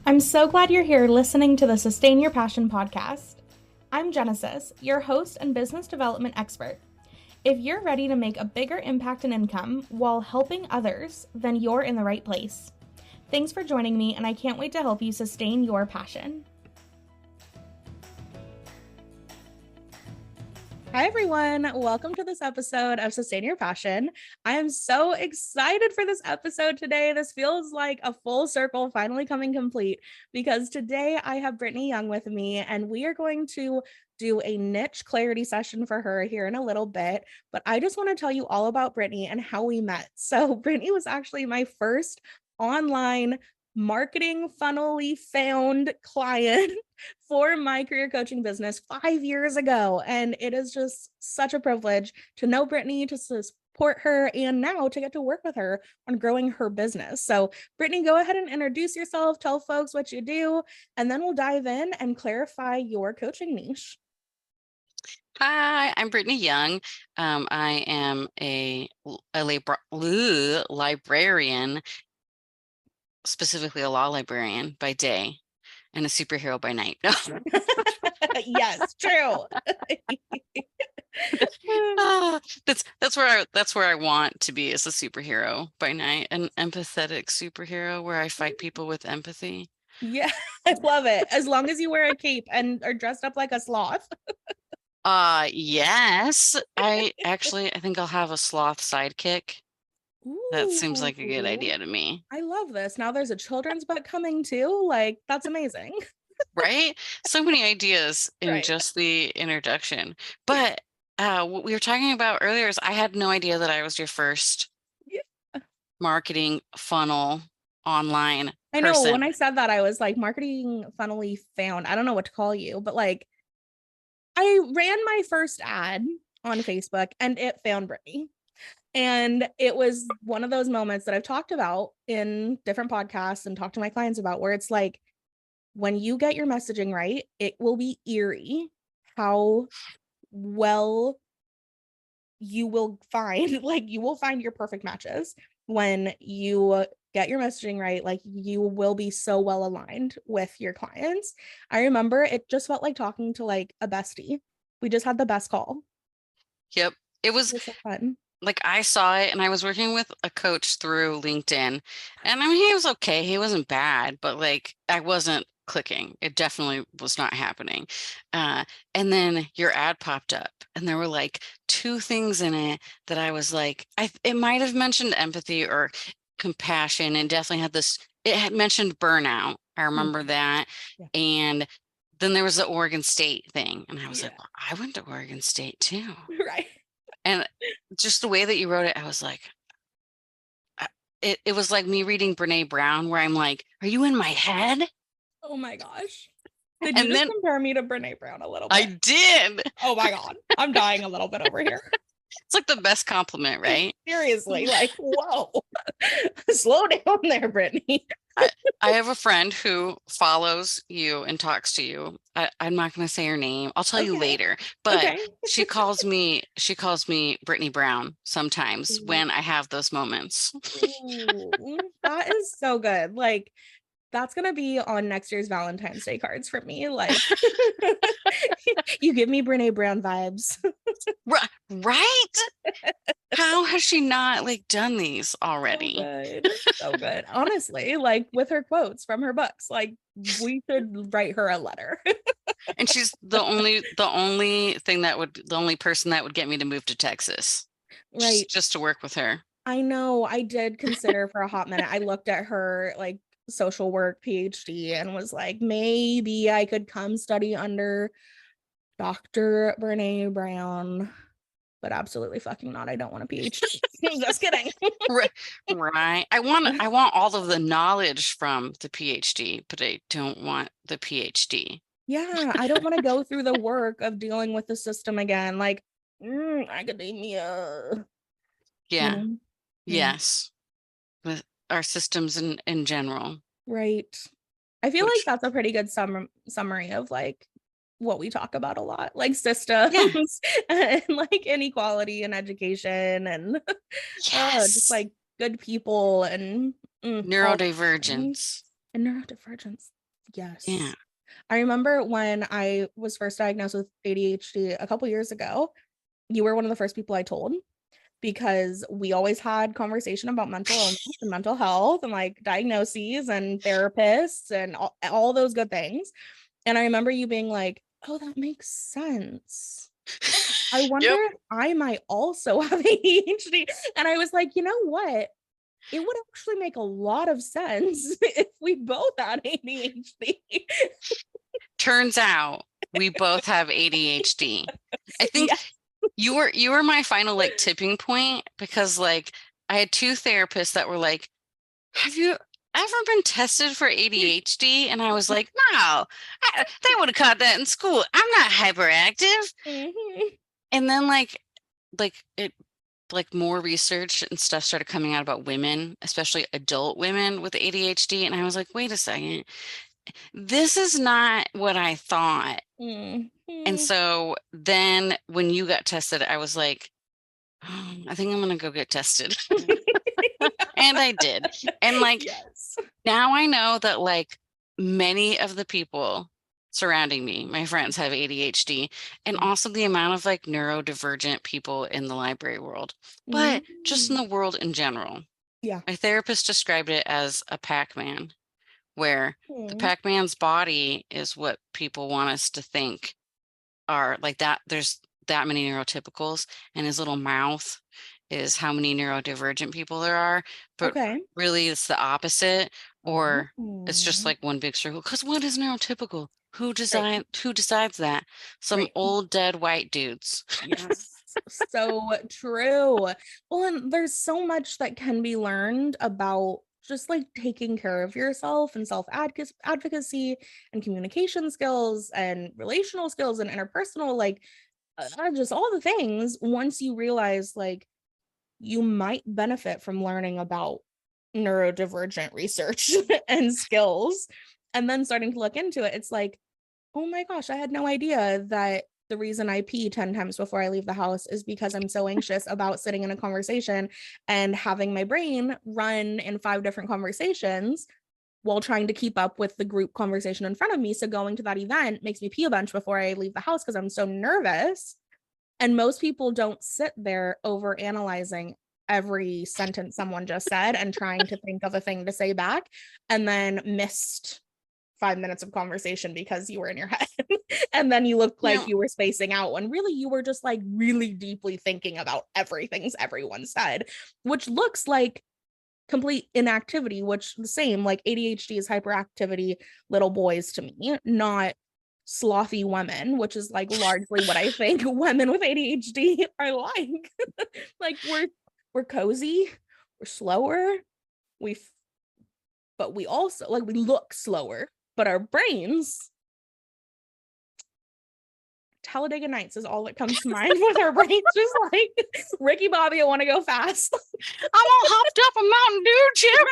I'm so glad you're here listening to the Sustain Your Passion podcast. I'm Genesis, your host and business development expert. If you're ready to make a bigger impact and income while helping others, then you're in the right place. Thanks for joining me, and I can't wait to help you sustain your passion. Hi, everyone. Welcome to this episode of Sustain Your Passion. I am so excited for this episode today. This feels like a full circle finally coming complete because today I have Brittany Young with me, and we are going to do a niche clarity session for her here in a little bit. But I just want to tell you all about Brittany and how we met. So Brittany was actually my first online marketing funnily found client for my career coaching business 5 years ago. And it is just such a privilege to know Brittany, to support her, and now to get to work with her on growing her business. So Brittany, go ahead and introduce yourself, tell folks what you do, and then we'll dive in and clarify your coaching niche. Hi, I'm Brittany Young. I am a librarian, specifically a law librarian by day and a superhero by night. Yes, true. That's where I want to be, as a superhero by night, an empathetic superhero where I fight people with empathy. Yeah, I love it. As long as you wear a cape and are dressed up like a sloth. Yes. I think I'll have a sloth sidekick. That seems like a good idea to me. I love this. Now there's a children's book coming too. Like, that's amazing. Right? So many ideas in Right. just the introduction. But what we were talking about earlier is I had no idea that I was your first marketing funnel online I know person. when I said that, I was like, marketing funnily found. I don't know what to call you, but like, I ran my first ad on Facebook and it found Brittany. And it was one of those moments that I've talked about in different podcasts and talked to my clients about, where it's like, when you get your messaging right, it will be eerie how well you will find, like, you will find your perfect matches when you get your messaging right. Like, you will be so well aligned with your clients. I remember it just felt like talking to like a bestie. We just had the best call. Yep. It was so fun. Like, I saw it, and I was working with a coach through LinkedIn, and I mean, he was okay. He wasn't bad, but like, I wasn't clicking. It definitely was not happening. And then your ad popped up, and there were like 2 things in it that I was like, it might have mentioned empathy or compassion, and definitely had this, it had mentioned burnout. I remember that. Yeah. And then there was the Oregon State thing, and I was like, well, I went to Oregon State too. Right. And just the way that you wrote it, I was like, it was like me reading Brené Brown, where I'm like, are you in my head? Oh my gosh. Did you just compare me to Brené Brown a little bit? I did. Oh my God. I'm dying a little bit over here. It's like the best compliment, right? Seriously, like, whoa. Slow down there, Brittany. I have a friend who follows you and talks to you. I'm not going to say her name. I'll tell you later. But she calls me Brittany Brown sometimes when I have those moments. Ooh, that is so good. Like, that's going to be on next year's Valentine's Day cards for me. Like, you give me Brené Brown vibes. Right? How has she not like done these already? So good. Honestly, like, with her quotes from her books, like, we should write her a letter. And she's the only person that would get me to move to Texas. Right. Just to work with her. I know. I did consider for a hot minute. I looked at her like social work PhD and was like, maybe I could come study under Dr. Brené Brown, but absolutely fucking not. I don't want a PhD. Just kidding. Right. I want all of the knowledge from the PhD, but I don't want the PhD. Yeah, I don't want to go through the work of dealing with the system again. Like, academia. Yeah. You know? Yes. With our systems in general. Right. I feel like that's a pretty good summary of like what we talk about a lot, like systems and like inequality in education and just like good people and neurodivergence. And neurodivergence. Yeah. Yes. I remember when I was first diagnosed with ADHD a couple years ago, you were one of the first people I told because we always had conversation about mental illness and mental health and like diagnoses and therapists and all those good things. And I remember you being like, oh, that makes sense. I wonder Yep. if I might also have ADHD. And I was like, you know what? It would actually make a lot of sense if we both had ADHD. Turns out we both have ADHD. I think Yeah. you were my final like tipping point because like I had two therapists that were like, have you ever been tested for ADHD? And I was like, no, they would have caught that in school. I'm not hyperactive. Mhm. And then it like more research and stuff started coming out about women, especially adult women with ADHD. And I was like, wait a second, this is not what I thought. And Mhm. so then when you got tested, I was like, oh, I think I'm gonna go get tested. And I did. And like Yes. now I know that like many of the people surrounding me, my friends have ADHD, and also the amount of like neurodivergent people in the library world, but just in Mm. the world in general. Yeah. My therapist described it as a Pac-Man, where the Mm. Pac-Man's body is what people want us to think are like that. There's that many neurotypicals, and his little mouth is how many neurodivergent people there are. But Okay. really, it's the opposite, or it's just Oh. like one big circle. Because what is neurotypical? Right. Who decides that? Some Right. old dead white dudes. Yes. So true. Well, and there's so much that can be learned about just like taking care of yourself and self advocacy and communication skills and relational skills and interpersonal, like just all the things once you realize like you might benefit from learning about neurodivergent research and skills and then starting to look into it. It's like, oh my gosh, I had no idea that the reason I pee 10 times before I leave the house is because I'm so anxious about sitting in a conversation and having my brain run in 5 different conversations while trying to keep up with the group conversation in front of me. So going to that event makes me pee a bunch before I leave the house because I'm so nervous. And most people don't sit there over analyzing every sentence someone just said and trying to think of a thing to say back and then missed 5 minutes of conversation because you were in your head. And then you looked like Yeah. you were spacing out when really you were just like really deeply thinking about everything everyone said, which looks like complete inactivity, which the same, like ADHD is hyperactivity, little boys to me, not slothy women, which is like largely what I think women with ADHD are like. Like we're cozy, we're slower, we but we also like we look slower, but our brains, Talladega Nights is all that comes to mind with our brains. Just like Ricky Bobby, I want to go fast. I'm all hopped up a Mountain Dew, Chip.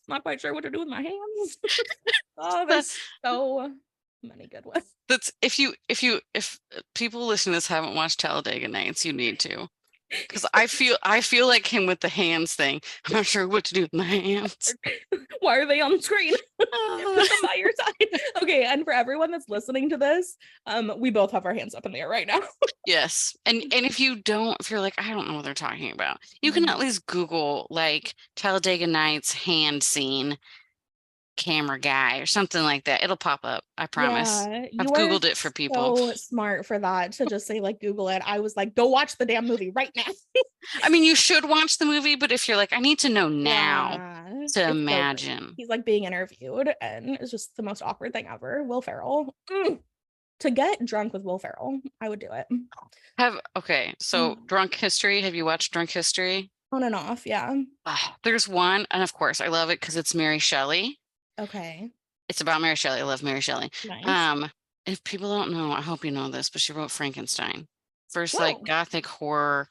Not quite sure what to do with my hands. Oh, there's so many good ones. That's if people listening to this haven't watched Talladega Nights, you need to. Because I feel like him with the hands thing. I'm not sure what to do with my hands. Why are they on the screen? Put them by your side. Okay, and for everyone that's listening to this, we both have our hands up in the air right now. Yes. And if you don't, if you're like, I don't know what they're talking about, you can at least Google like Talladega Nights hand scene camera guy or something like that. It'll pop up. I promise. Yeah, I've you are Googled it for people. so smart for that to just say like Google it. I was like, go watch the damn movie right now. I mean, you should watch the movie, but if you're like, I need to know now Yeah, to it's so good. imagine. He's like being interviewed, and it's just the most awkward thing ever. Will Ferrell. To get drunk with Will Ferrell, I would do it. So Drunk History. Have you watched Drunk History? On and off, yeah. There's one, and of course I love it because it's Mary Shelley. Okay, It's about Mary Shelley. I love Mary Shelley. nice. If people don't know, I hope you know this, but she wrote Frankenstein, first like Whoa, gothic horror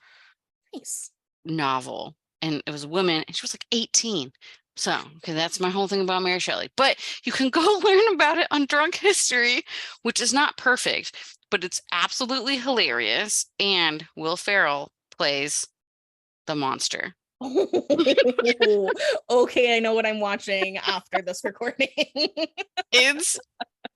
nice. novel, and it was a woman, and she was like 18. So, okay, that's my whole thing about Mary Shelley. But you can go learn about it on Drunk History, which is not perfect, but it's absolutely hilarious. And Will Ferrell plays the monster. Oh, okay, I know what I'm watching after this recording. It's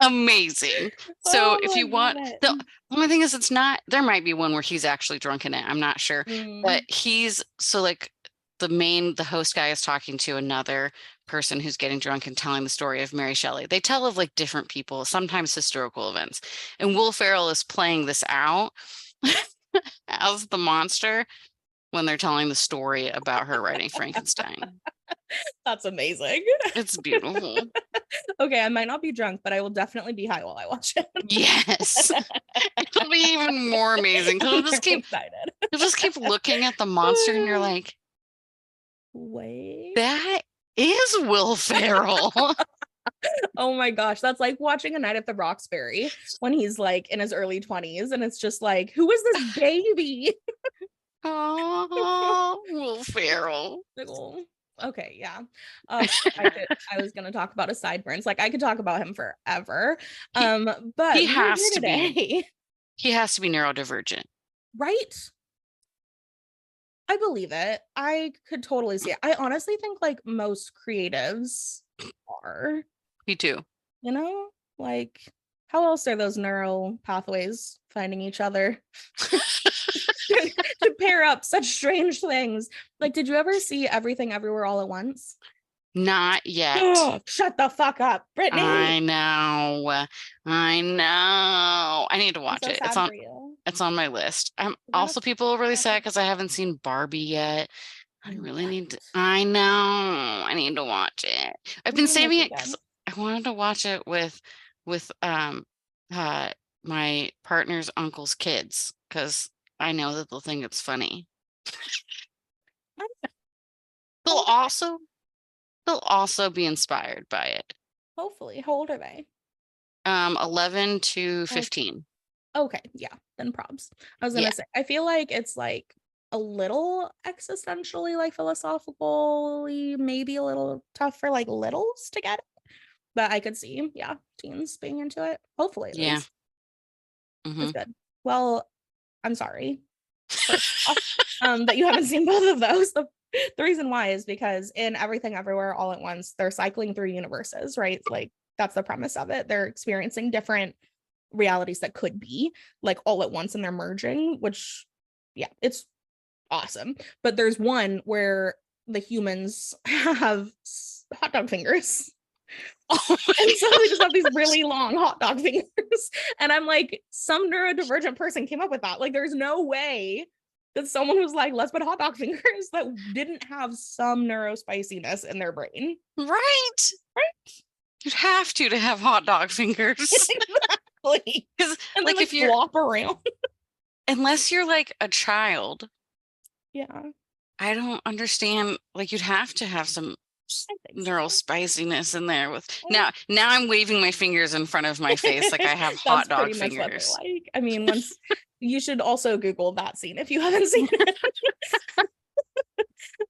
amazing. So Oh, if I you love want, it. the only thing is, it's not, there might be one where he's actually drunk in it. I'm not sure. But Mm. he's, so like the host guy is talking to another person who's getting drunk and telling the story of Mary Shelley. They tell of like different people, sometimes historical events. And Will Ferrell is playing this out as the monster when they're telling the story about her writing Frankenstein. That's amazing. It's beautiful. Okay, I might not be drunk, but I will definitely be high while I watch it. Yes. It'll be even more amazing because I'm very excited. you'll just keep looking at the monster and you're like, Wait. that is Will Ferrell. Oh my gosh, that's like watching A Night at the Roxbury when he's like in his early 20s and it's just like, who is this baby? Oh, Will Ferrell. Like, oh, okay, yeah. I was gonna talk about his sideburns. Like I could talk about him forever. He, But he we are here has to be. today. He has to be neurodivergent. Right? I believe it. I could totally see it. I honestly think like most creatives are, Me too. you know, like how else are those neural pathways finding each other to pair up such strange things? Like, did you ever see Everything Everywhere All at Once? Not yet. Oh, shut the fuck up, Brittany. I know. I know. I need to I'm watch so it. sad for you. It's on my list. You gotta Also, people are really sad because I haven't seen Barbie yet. I really need to. What? I know. I need to watch it. I've been This saving it because weekend. I wanted to watch it with uh my partner's uncle's kids because I know that they'll think it's funny. They'll How- also they'll also be inspired by it. Hopefully. How old are they? 11 to Okay. 15. Okay, yeah, then probs. I was Yeah. gonna say, I feel like it's like a little existentially, like philosophically, maybe a little tough for like littles to get it. But I could see, yeah, teens being into it. Hopefully, at Yeah. least. Hmm. That's good. Well, I'm sorry, first off, that you haven't seen both of those. The reason why is because in Everything Everywhere All at Once, they're cycling through universes, right? Like that's the premise of it. They're experiencing different realities that could be like all at once and they're merging, which yeah, it's awesome. But there's one where the humans have hot dog fingers. Oh And my so God. they just have these really long hot dog fingers. And I'm like, some neurodivergent person came up with that. Like, there's no way that someone was like, let's put hot dog fingers that didn't have some neurospiciness in their brain. Right. You'd have to have hot dog fingers. Exactly. Because And they like like if you're flop around. unless you're like a child, Yeah, I don't understand. Like you'd have to have some I think so. neural spiciness in there with now I'm waving my fingers in front of my face like I have That's hot pretty dog much what they're fingers. like. I mean, once you should also Google that scene if you haven't seen it.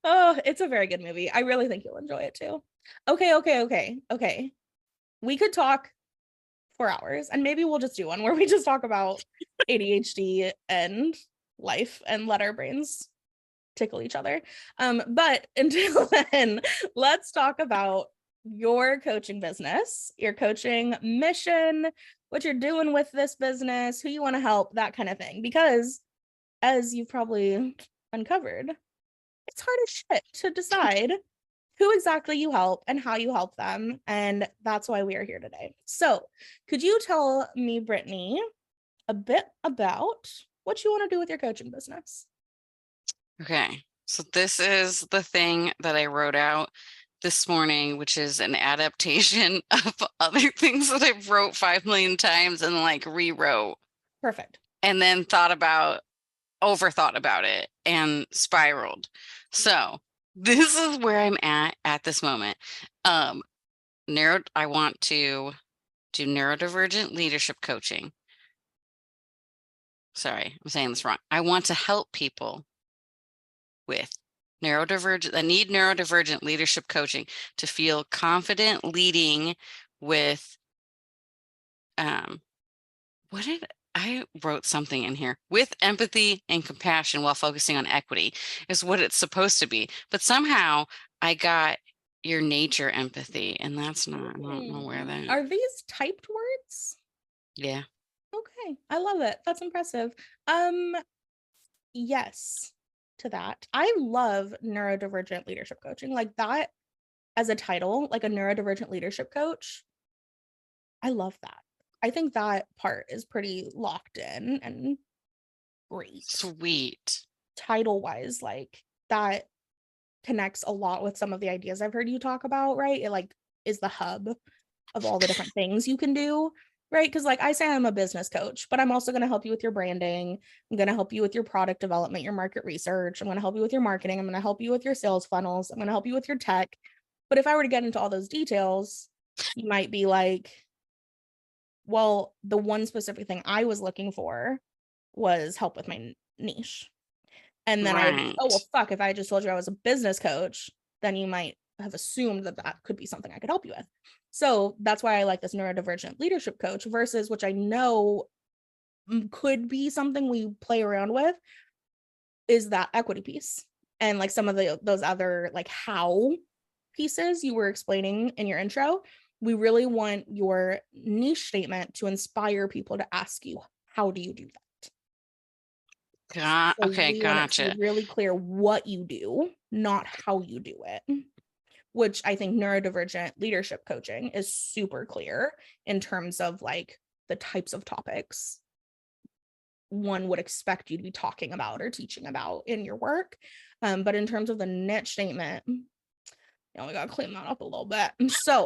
Oh, it's a very good movie. I really think you'll enjoy it too. Okay. We could talk for hours and maybe we'll just do one where we just talk about ADHD and life and let our brains tickle each other. But until then, let's talk about your coaching business, your coaching mission, what you're doing with this business, who you want to help, that kind of thing. Because as you've probably uncovered, it's hard as shit to decide who exactly you help and how you help them. And that's why we are here today. So, could you tell me, Brittany, a bit about what you want to do with your coaching business? Okay. So this is the thing that I wrote out this morning, which is an adaptation of other things that I've wrote 5 million times and like rewrote. Perfect. And then overthought about it and spiraled. So this is where I'm at this moment. I want to do neurodivergent leadership coaching. Sorry, I'm saying this wrong. I want to help people with neurodivergent leadership coaching to feel confident leading with I wrote something in here. With empathy and compassion while focusing on equity is what it's supposed to be. But somehow I got your nature empathy, and that's not, I don't know where that. Are these typed words? Yeah. Okay, I love it. That's impressive. Yes to that. I love neurodivergent leadership coaching. Like that as a title, like a neurodivergent leadership coach. I love that. I think that part is pretty locked in and great. Sweet. Title wise, like that connects a lot with some of the ideas I've heard you talk about, right? It like is the hub of all the different things you can do, right? Because like I say, I'm a business coach, but I'm also going to help you with your branding. I'm going to help you with your product development, your market research. I'm going to help you with your marketing. I'm going to help you with your sales funnels. I'm going to help you with your tech. But if I were to get into all those details, you might be like, well, the one specific thing I was looking for was help with my niche. And then I would, oh, well, Right. fuck, if I just told you I was a business coach, then you might have assumed that that could be something I could help you with. So that's why I like this neurodivergent leadership coach versus, which I know could be something we play around with, is that equity piece. And like some of those other like how pieces you were explaining in your intro, we really want your niche statement to inspire people to ask you, how do you do that? So Okay, we want it to be gotcha. really clear what you do, not how you do it, which I think neurodivergent leadership coaching is super clear in terms of like the types of topics one would expect you to be talking about or teaching about in your work. But in terms of the niche statement, we got to clean that up a little bit. So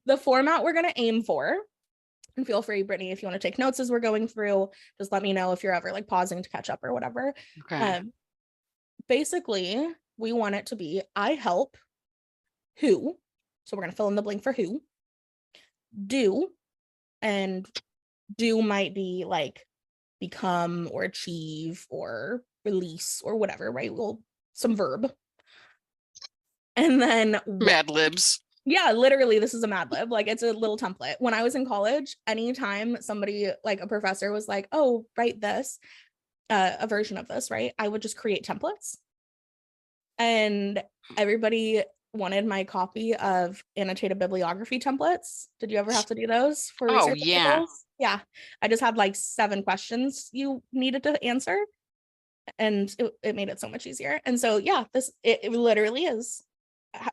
the format we're going to aim for, and feel free, Brittany, if you want to take notes as we're going through, just let me know if you're ever like pausing to catch up or whatever. Okay. Basically, we want it to be, I help who, so we're going to fill in the blank for who, do, and do might be like become or achieve or release or whatever, right? Well, some verb. And then what? Mad Libs. Yeah, literally, this is a Mad Lib. Like, it's a little template. When I was in college, anytime somebody, like a professor, was like, oh, write this, a version of this, right? I would just create templates. And everybody wanted my copy of annotated bibliography templates. Did you ever have to do those for Oh, research yeah. articles? Yeah. I just had like 7 questions you needed to answer. And it made it so much easier. And so, yeah, it literally is.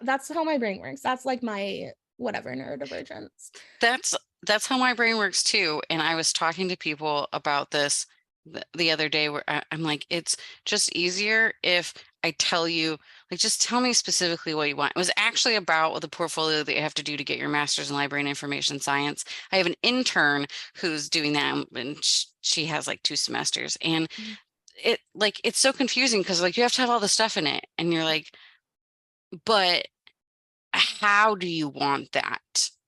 That's how my brain works. That's like my whatever neurodivergence. That's how my brain works too. And I was talking to people about this the other day where I'm like, it's just easier if I tell you, like, just tell me specifically what you want. It was actually about the portfolio that you have to do to get your master's in library and information science. I have an intern who's doing that, and she has like 2 semesters. And it's so confusing because like you have to have all the stuff in it. And you're like, but how do you want that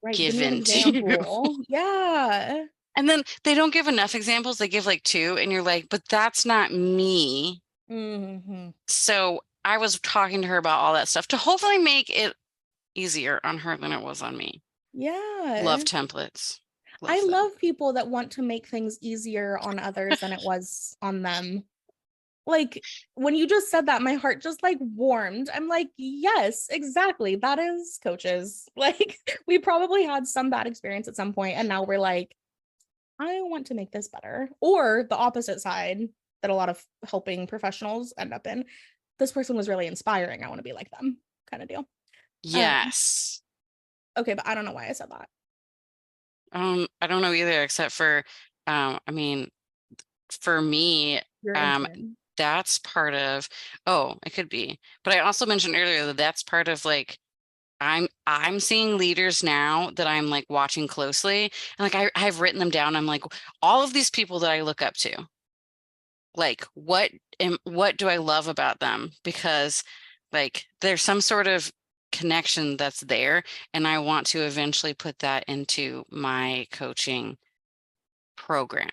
Right. Give me an given to you? example. Yeah. And then they don't give enough examples. They give like 2, and you're like, but that's not me. Mm-hmm. So I was talking to her about all that stuff to hopefully make it easier on her than it was on me. Yeah. Love templates. I Love them. love people that want to make things easier on others than it was on them. Like when you just said that, my heart just like warmed. I'm like, yes, exactly. That is coaches. Like we probably had some bad experience at some point, and now we're like, I want to make this better. Or the opposite side that a lot of helping professionals end up in. This person was really inspiring. I want to be like them, kind of deal. Yes. Okay, but I don't know why I said that. I don't know either, except for, I mean, for me, Your um, intern. that's part of, oh, it could be. But I also mentioned earlier that that's part of like, I'm seeing leaders now that I'm like watching closely, and like I've written them down. I'm like, all of these people that I look up to, like what do I love about them? Because like there's some sort of connection that's there, and I want to eventually put that into my coaching program.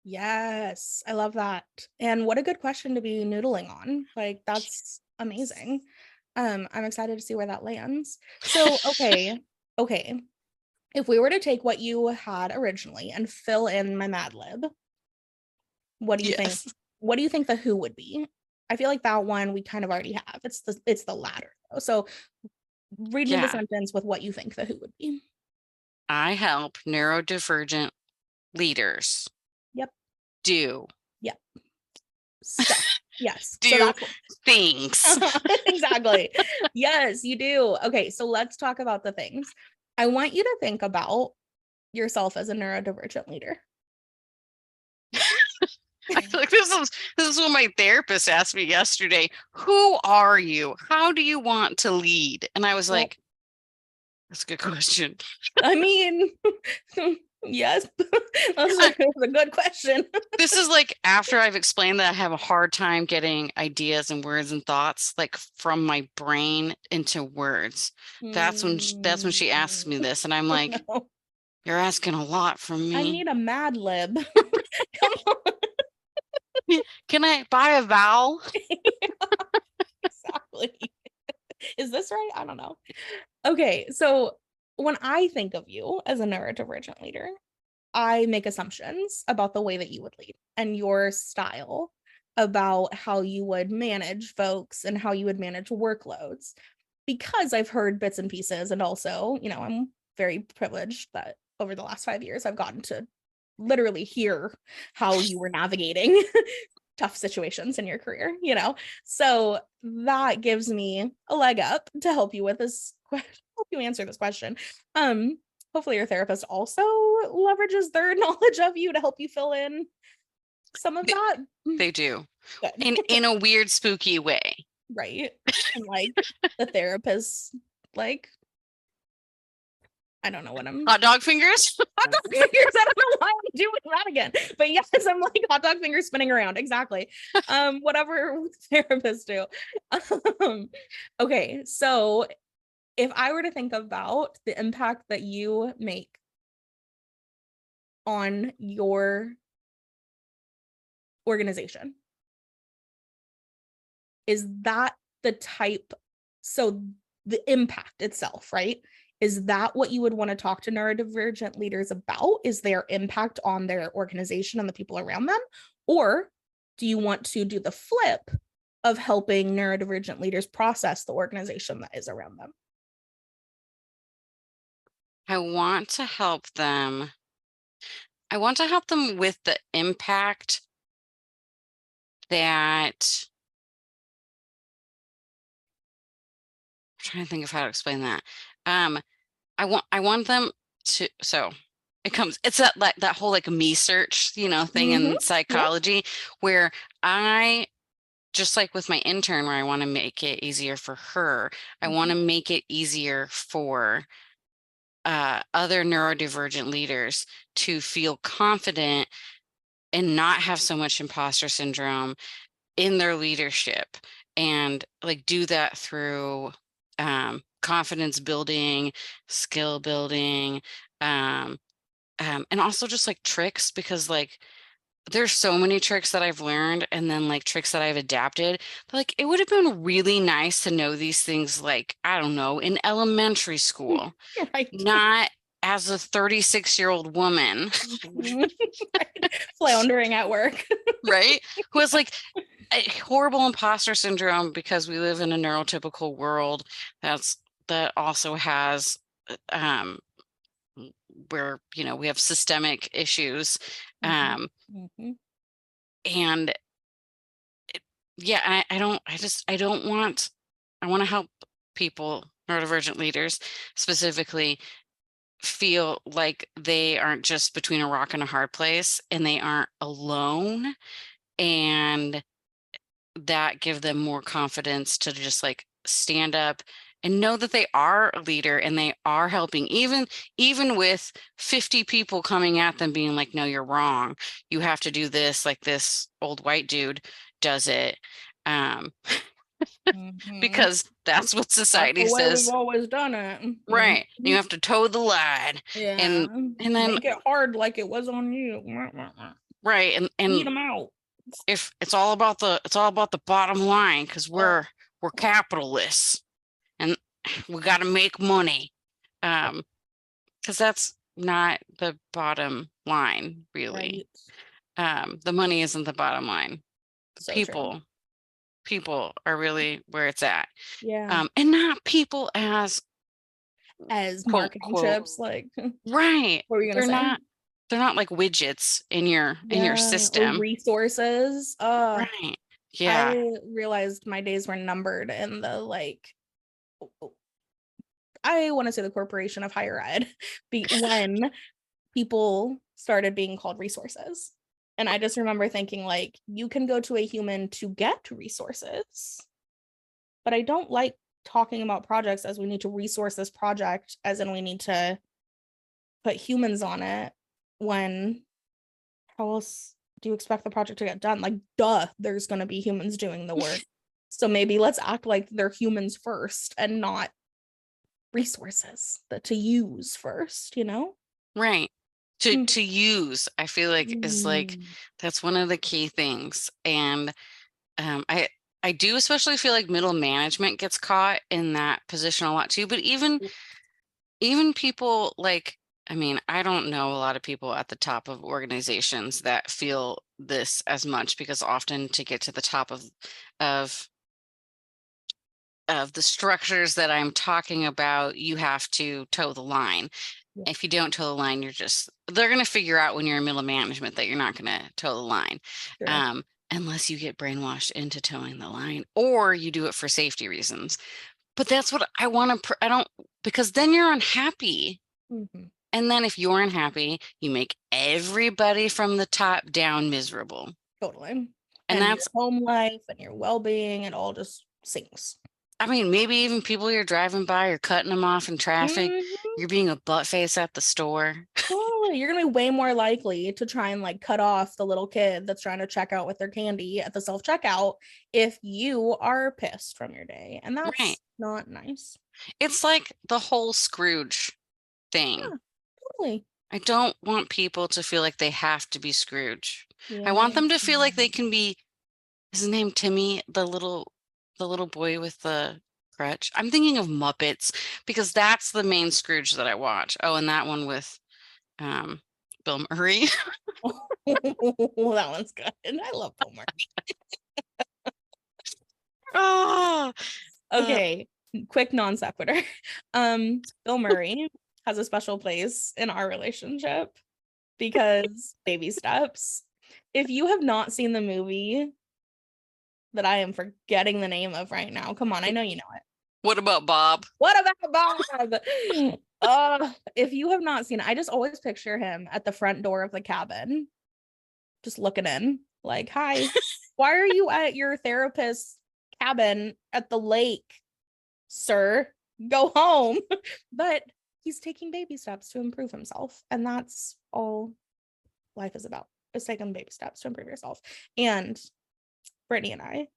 Yes, I love that. And what a good question to be noodling on. Like that's amazing. I'm excited to see where that lands. So, okay. if we were to take what you had originally and fill in my Mad Lib, what do you think? What do you think the who would be? I feel like that one we kind of already have. It's the latter. So read me the sentence with what you think the who would be. I help neurodivergent leaders. Yep. Do. Yep. So, yes. Do so things. Exactly. Yes, you do. Okay, so let's talk about the things. I want you to think about yourself as a neurodivergent leader. I feel like this is what my therapist asked me yesterday. Who are you? How do you want to lead? And I was like, that's a good question. I mean, yes, that's a good question. This is like after I've explained that I have a hard time getting ideas and words and thoughts like from my brain into words. That's when she asked me this, and I'm like, no. You're asking a lot from me. I need a Mad Lib. Come on. Can I buy a vowel? Exactly. Is this right? I don't know. Okay, so when I think of you as a neurodivergent leader, I make assumptions about the way that you would lead and your style, about how you would manage folks and how you would manage workloads, because I've heard bits and pieces. And also, I'm very privileged that over the last 5 years, I've gotten to literally hear how you were navigating tough situations in your career, so that gives me a leg up to help you with this question, help you answer this question. Hopefully your therapist also leverages their knowledge of you to help you fill in some of that. They do. In a weird, spooky way. Right. And like the therapist, like, I don't know what I'm... Hot dog fingers? Hot dog fingers. I don't know why I'm doing that again. But yes, I'm like hot dog fingers spinning around. Exactly. Whatever therapists do. Okay. So if I were to think about the impact that you make on your organization, is that the type, so the impact itself, right? Is that what you would want to talk to neurodivergent leaders about? Is their impact on their organization and the people around them? Or do you want to do the flip of helping neurodivergent leaders process the organization that is around them? I want to help them. I want to help them with the impact that... I'm trying to think of how to explain that. I want them to, so it's that whole like me search, thing in psychology, where I, just like with my intern, where I want to make it easier for her, I want to make it easier for other neurodivergent leaders to feel confident and not have so much imposter syndrome in their leadership, and like do that through confidence building, skill building, and also just like tricks, because like there's so many tricks that I've learned, and then like tricks that I've adapted. But like it would have been really nice to know these things, like, I don't know, in elementary school, right? Not as a 36-year-old woman floundering at work, right? Who has like a horrible imposter syndrome because we live in a neurotypical world that also has where we have systemic issues, and I want to help people, neurodivergent leaders specifically, feel like they aren't just between a rock and a hard place, and they aren't alone, and that give them more confidence to just like stand up and know that they are a leader and they are helping, even with 50 people coming at them being like, no, you're wrong, you have to do this like this old white dude does it, because that's what society says. We've always done it, right? You have to toe the line, and then make it hard like it was on you, right? And eat them out. If it's all about the bottom line, because we're capitalists and we got to make money. because that's not the bottom line, really. Right. The money isn't the bottom line. So true. People are really where it's at. Yeah. And not people as As quote marketing quote chips, like, right. what were you gonna They're say? not they're not like widgets in your Yeah, or system. resources. Right. Yeah. I realized my days were numbered in the like I want to say the corporation of higher ed when people started being called resources. And I just remember thinking like you can go to a human to get resources, but I don't like talking about projects as we need to resource this project as in we need to put humans on it when how else do you expect the project to get done? Like, duh, there's going to be humans doing the work. So maybe let's act like they're humans first and not resources that to use first, you know? Right. To Mm. to use, I feel like is like Mm. that's one of the key things. And I do especially feel like middle management gets caught in that position a lot too. But even people like, I mean, I don't know a lot of people at the top of organizations that feel this as much because often to get to the top of of the structures that I'm talking about, you have to toe the line. Yeah, If you don't toe the line, they're going to figure out when you're in middle management that you're not going to toe the line. sure. Um, unless you get brainwashed into towing the line or you do it for safety reasons. But that's what I want to, I don't, because then you're unhappy. Mhm. And then if you're unhappy, you make everybody from the top down miserable. Totally. And And your that's, home life and your well-being, it all just sinks. I mean, maybe even people you're driving by, you're cutting them off in traffic. Mhm. You're being a butt face at the store. Totally. You're gonna be way more likely to try and like cut off the little kid that's trying to check out with their candy at the self-checkout if you are pissed from your day. And Right. that's not nice. It's like the whole Scrooge thing. Yeah, totally. I don't want people to feel like they have to be Scrooge. I want Yeah. them to feel like they can be, is his name Timmy, the little boy with the crutch? I'm thinking of Muppets because that's the main Scrooge that I watch. Oh, and that one with um Bill Murray. That one's good. And I love Homer. Oh, Okay, quick non sequitur. Bill Murray has a special place in our relationship because baby steps. If you have not seen the movie that I am forgetting the name of right now, come on, I know you know it. what about Bob? What about Bob? If you have not seen it, I just always picture him at the front door of the cabin, just looking in, like, hi, why are you at your therapist's cabin at the lake, sir? Go home. But he's taking baby steps to improve himself. And that's all life is about, is taking baby steps to improve yourself. And Brittany and I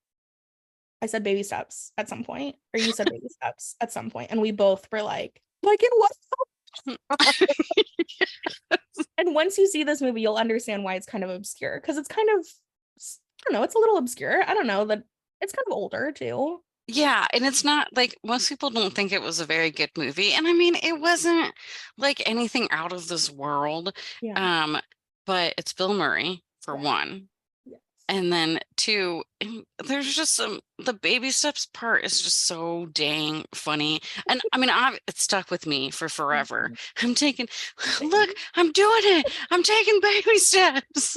said baby steps at some point, or you said baby steps at some point, and we both were like in what? And once you see this movie, you'll understand why it's kind of obscure because it's kind of, I don't know, it's a little obscure. I don't know that it's kind of older too. Yeah, and it's not like most people don't think it was a very good movie. And I mean, it wasn't like anything out of this world. Yeah. Um, but it's Bill Murray for Yeah. one. Yes. And then two, there's just the baby steps part is just so dang funny. And I mean, it stuck with me for forever. I'm taking, look, I'm doing it. I'm taking baby steps.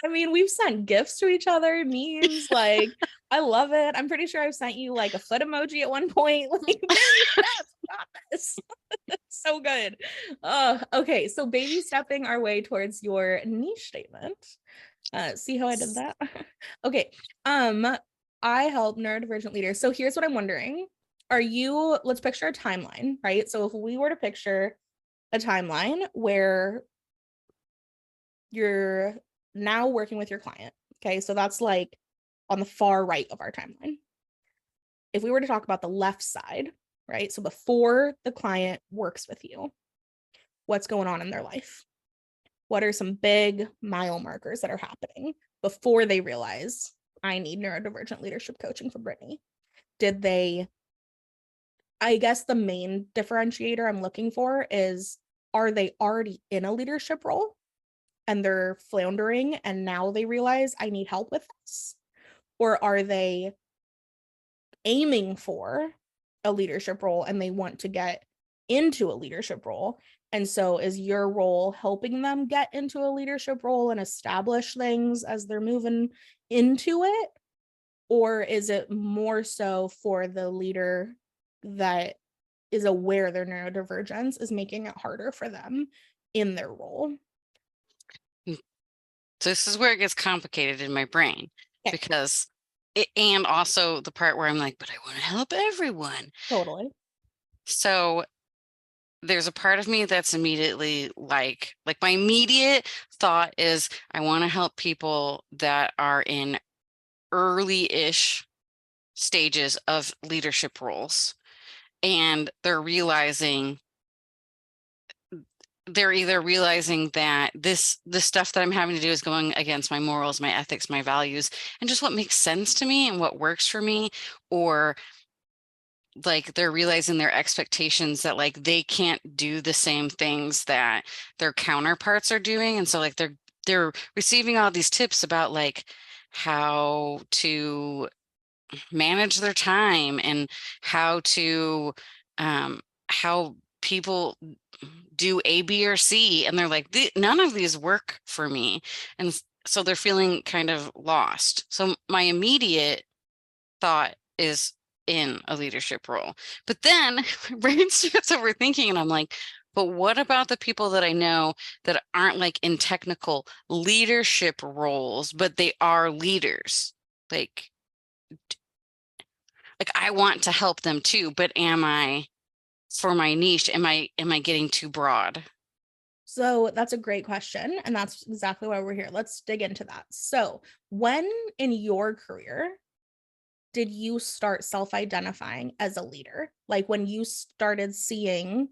I mean, we've sent gifts to each other, memes, like I love it. I'm pretty sure I've sent you like a foot emoji at one point. Like, baby steps, got this. So good. Okay, so baby stepping our way towards your niche statement. See how I did that? Okay. I help neurodivergent leaders. So here's what I'm wondering. Let's picture a timeline, right? So if we were to picture a timeline where you're now working with your client, okay? So that's like on the far right of our timeline. If we were to talk about the left side, right? So before the client works with you, what's going on in their life? What are some big mile markers that are happening before they realize I need neurodivergent leadership coaching from Brittany? Did they I guess the main differentiator I'm looking for is, are they already in a leadership role and they're floundering and now they realize I need help with this? Or are they aiming for a leadership role and they want to get into a leadership role? And so is your role helping them get into a leadership role and establish things as they're moving into it? Or is it more so for the leader that is aware their neurodivergence is making it harder for them in their role? So this is where it gets complicated in my brain, Okay. because and also the part where I'm like, but I want to help everyone. Totally. So there's a part of me that's immediately like my immediate thought is I want to help people that are in early-ish stages of leadership roles, and they're either realizing that the stuff that I'm having to do is going against my morals, my ethics, my values, and just what makes sense to me and what works for me, or like they're realizing their expectations that like they can't do the same things that their counterparts are doing. And so like they're receiving all these tips about like how to manage their time and how to how people do A, B, or C. And they're like, none of these work for me. And so they're feeling kind of lost. So my immediate thought is in a leadership role. But then my brain starts overthinking and I'm like, but what about the people that I know that aren't like in technical leadership roles, but they are leaders? Like I want to help them too, but am I, for my niche, am I getting too broad? So that's a great question. And that's exactly why we're here. Let's dig into that. So, when in your career did you start self-identifying as a leader? Like when you started seeing,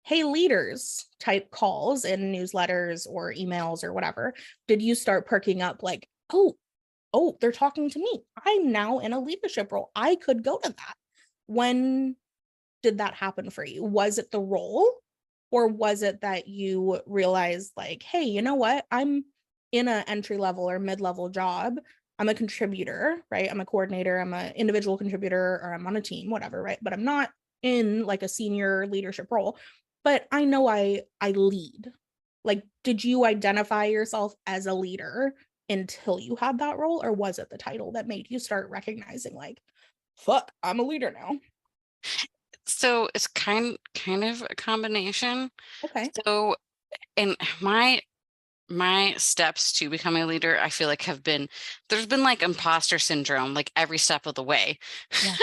hey, leaders type calls in newsletters or emails or whatever, did you start perking up like, oh, they're talking to me. I'm now in a leadership role. I could go to that. When did that happen for you? Was it the role, or was it that you realized like, hey, you know what? I'm in an entry level or mid-level job. I'm a contributor, right? I'm a coordinator, I'm an individual contributor, or I'm on a team, whatever, right? But I'm not in like a senior leadership role, but I know I lead. Like, did you identify yourself as a leader until you had that role, or was it the title that made you start recognizing like, fuck, I'm a leader now? So it's kind of a combination. Okay. So, and my steps to becoming a leader, I feel like there's been like imposter syndrome like every step of the way. Yeah.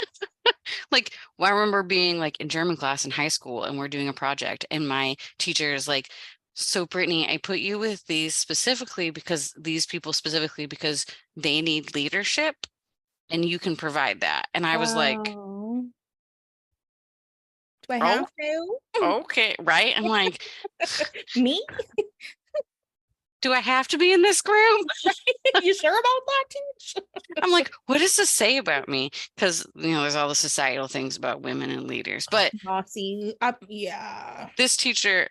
Like, well, I remember being like in German class in high school and we're doing a project and my teacher is like, so Brittany, I put you with these people specifically because they need leadership and you can provide that. And I was like, Oh, do I oh, have to? okay, right? I'm like, Me? do I have to be in this group? You sure about that, Teach? I'm like, what does this say about me? Because, there's all the societal things about women and leaders. But Bossy. Yeah. this teacher,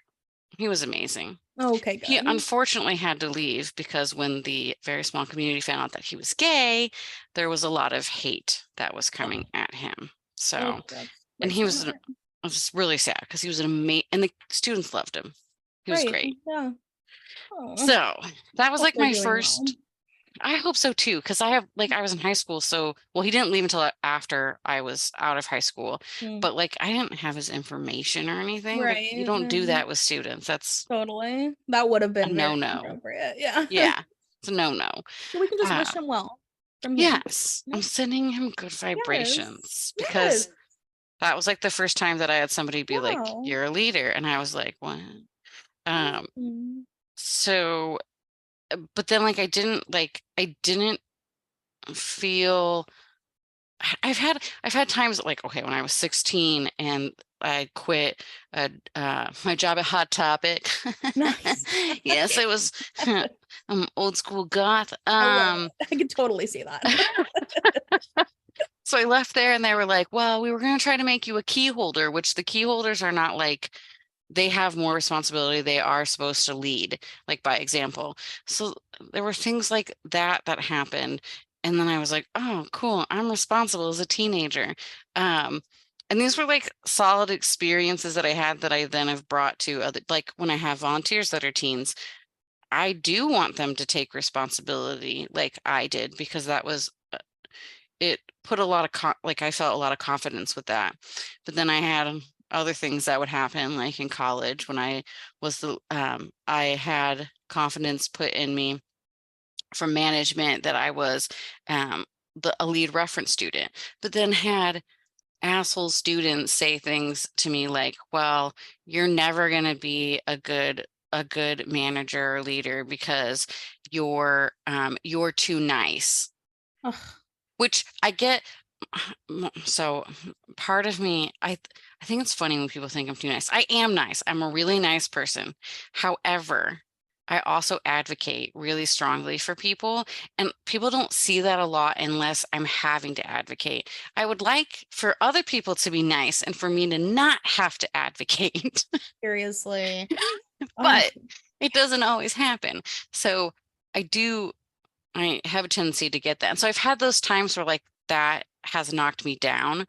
he was amazing. Okay, He good. unfortunately had to leave because when the very small community found out that he was gay, there was a lot of hate that was coming at him. Oh, So, that and breaks my heart. it was really sad because he was an amazing, and the students loved him. He was Right. great. Yeah. Oh, So that was hope like they're my doing well. first. I hope so too, because I was in high school, so well, he didn't leave until after I was out of high school, Mm. but like I didn't have his information or anything. Like you Right. don't do Mm. that with students. That's Totally. That would have a been very no-no. inappropriate. Yeah. Yeah, it's a no-no. So we can just wish Uh, him well from here. yes, Yeah. I'm sending him good Yes. vibrations Yes. because that was like the first time that I had somebody be like, Wow. "You're a leader," and I was like, "What?" Um, Mm. so, but then I didn't feel I've had times like, okay, when I was 16 and I quit my job at Hot Topic. Nice. Yes, it was I'm old school goth. I love it. I could totally see that. So I left there and they were like, well, we were going to try to make you a key holder, which the key holders are not like, they have more responsibility. They are supposed to lead, like by example. So there were things like that happened. And then I was like, oh, cool. I'm responsible as a teenager. And these were like solid experiences that I had that I then have brought to other, like when I have volunteers that are teens, I do want them to take responsibility like I did, because that was, it put a lot of, like I felt a lot of confidence with that. But then I had other things that would happen, like in college when I was I had confidence put in me from management that I was a lead reference student, but then had asshole students say things to me like, well, you're never going to be a good manager or leader because you're too nice. Ugh. Which I get. So part of me, I think it's funny when people think I'm too nice. I am nice. I'm a really nice person. However, I also advocate really strongly for people, and people don't see that a lot unless I'm having to advocate. I would like for other people to be nice and for me to not have to advocate. Seriously. But it doesn't always happen. So I have a tendency to get that. And so I've had those times where like that has knocked me down.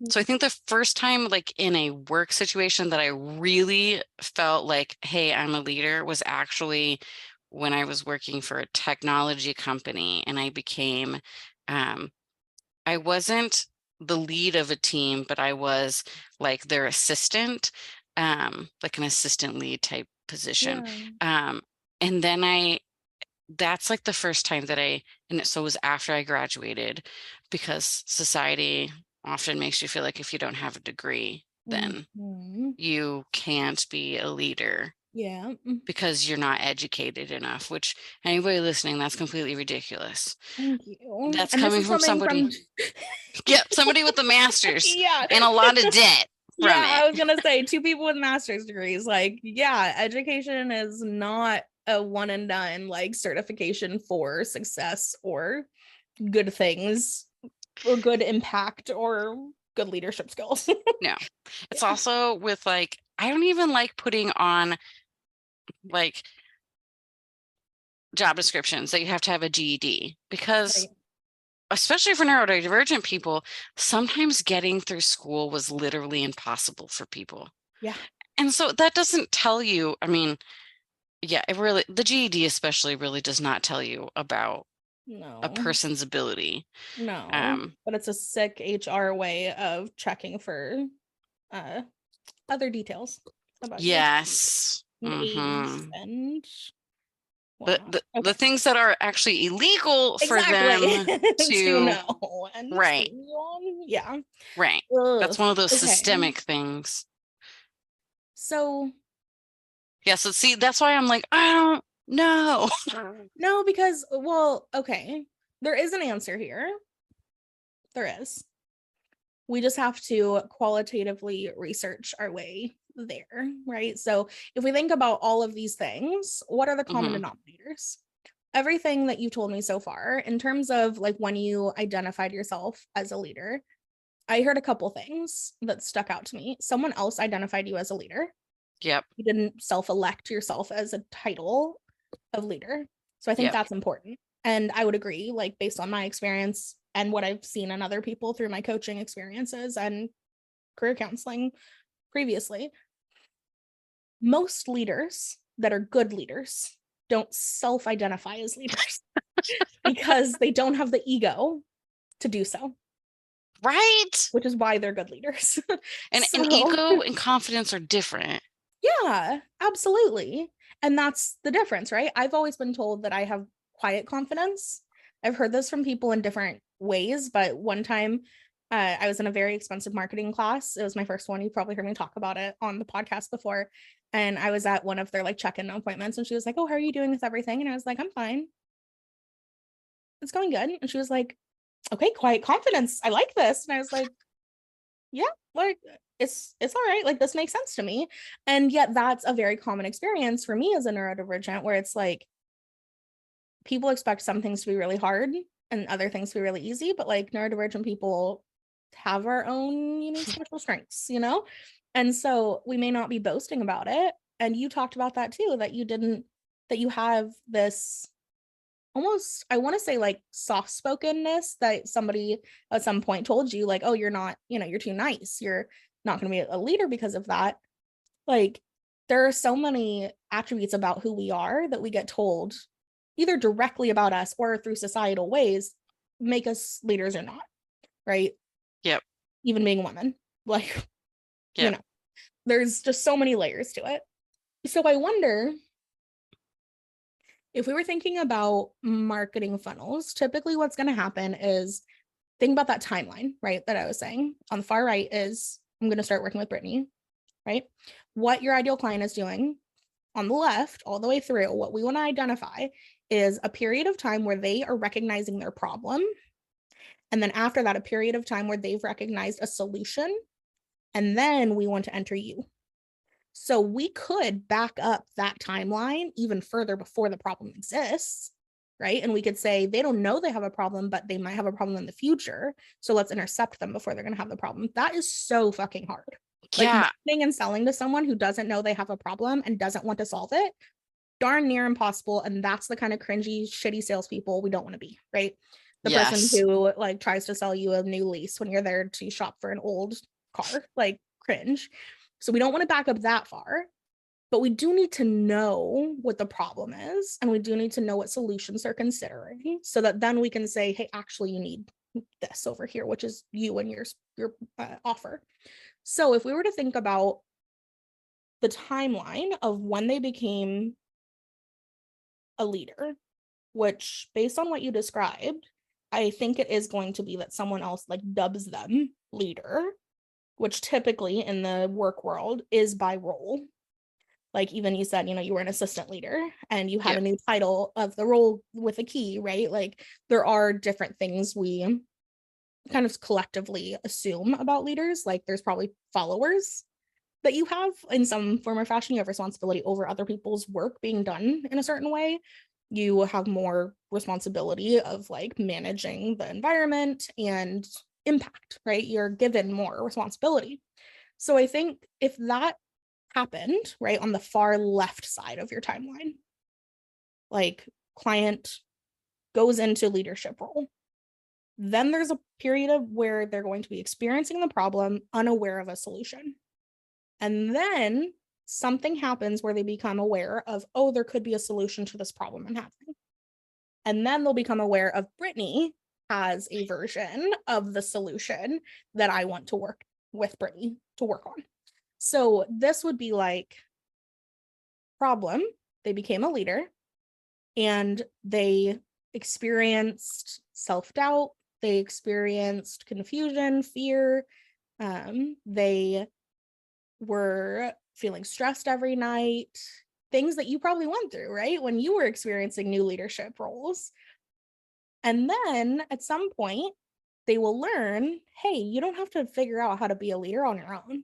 So I think the first time like in a work situation that I really felt like, hey, I'm a leader was actually when I was working for a technology company, and I became, I wasn't the lead of a team, but I was like their assistant, like an assistant lead type position. Yeah. And then that's like the first time that so it was after I graduated, because society often makes you feel like if you don't have a degree, then Mhm. you can't be a leader Yeah. because you're not educated enough, which anybody listening, that's completely ridiculous. Thank you. That's And this coming is from coming somebody, from yeah, somebody with a master's yeah. and a lot of debt from Yeah, it. I was gonna say two people with master's degrees. Like, yeah, education is not a one and done like certification for success or good things or good impact or good leadership skills. No, it's also with like, I don't even like putting on like job descriptions that you have to have a GED, because Right. especially for neurodivergent people, sometimes getting through school was literally impossible for people. Yeah. And so that doesn't tell you, I mean, yeah, the GED especially really does not tell you about a No. person's ability. No. Um, But it's a sick HR way of checking for uh other details about you yes. and age Mm-hmm. and The, whatnot. the Okay. things that are actually illegal for Exactly. them To to, know and train right, you on. Yeah. right. Ugh. That's one of those Okay. systemic things. So Yeah, so see, that's why I'm like, I don't know. no, because well, okay. There is an answer here. There is. We just have to qualitatively research our way there, right? So if we think about all of these things, what are the common Mhm. denominators? Everything that you've told me so far, in terms of like when you identified yourself as a leader, I heard a couple things that stuck out to me. Someone else identified you as a leader. Yep. You didn't self-elect yourself as a title of leader. So I think Yep. that's important. And I would agree, like based on my experience and what I've seen in other people through my coaching experiences and career counseling previously, most leaders that are good leaders don't self-identify as leaders because they don't have the ego to do so, Right. which is why they're good leaders. And So ego and confidence are different. yeah, absolutely. And that's the difference, right? I've always been told that I have quiet confidence. I've heard this from people in different ways, but one time I was in a very expensive marketing class. It was my first one. You probably heard me talk about it on the podcast before. And I was at one of their like check-in appointments, and she was like, "Oh, how are you doing with everything?" And I was like, "I'm fine. It's going good." And she was like, "Okay, quiet confidence. I like this." And I was like, yeah, like it's all right, like this makes sense to me. And yet that's a very common experience for me as a neurodivergent, where it's like people expect some things to be really hard and other things to be really easy, but like neurodivergent people have our own unique special strengths, you know? And so we may not be boasting about it. And you talked about that too, that you have this almost, I want to say like soft spokenness that somebody at some point told you, like, oh, you're not, you're too nice. You're not going to be a leader because of that. Like, there are so many attributes about who we are that we get told either directly about us or through societal ways make us leaders or not, right? Yep. Even being women, like, Yep. there's just so many layers to it. So I wonder if we were thinking about marketing funnels, typically what's going to happen is think about that timeline, right? That I was saying on the far right is I'm going to start working with Brittany, right? What your ideal client is doing on the left, all the way through, what we want to identify is a period of time where they are recognizing their problem. And then after that, a period of time where they've recognized a solution. And then we want to enter you. So we could back up that timeline even further before the problem exists, right? And we could say they don't know they have a problem, but they might have a problem in the future. So let's intercept them before they're going to have the problem. That is so fucking hard. Like marketing and selling to someone who doesn't know they have a problem and doesn't want to solve it, darn near impossible. And that's the kind of cringy, shitty salespeople we don't want to be, right? The person who like tries to sell you a new lease when you're there to shop for an old car, like cringe. So we don't want to back up that far, but we do need to know what the problem is. And we do need to know what solutions they're considering so that then we can say, hey, actually you need this over here, which is you and your offer. So if we were to think about the timeline of when they became a leader, which based on what you described, I think it is going to be that someone else like dubs them leader, which typically in the work world is by role. Like even you said, you were an assistant leader and you had a new title of the role with a key, right? Like there are different things we kind of collectively assume about leaders. Like there's probably followers that you have in some form or fashion. You have responsibility over other people's work being done in a certain way. You have more responsibility of like managing the environment and impact, right? You're given more responsibility. So I think if that happened, right, on the far left side of your timeline, like client goes into leadership role, then there's a period of where they're going to be experiencing the problem, unaware of a solution. And then something happens where they become aware of, oh, there could be a solution to this problem I'm having. And then they'll become aware of Brittany has a version of the solution that I want to work with Brittany to work on. So this would be like problem. They became a leader and they experienced self-doubt. They experienced confusion, fear. They were feeling stressed every night, things that you probably went through, right? When you were experiencing new leadership roles. And then at some point, they will learn, hey, you don't have to figure out how to be a leader on your own.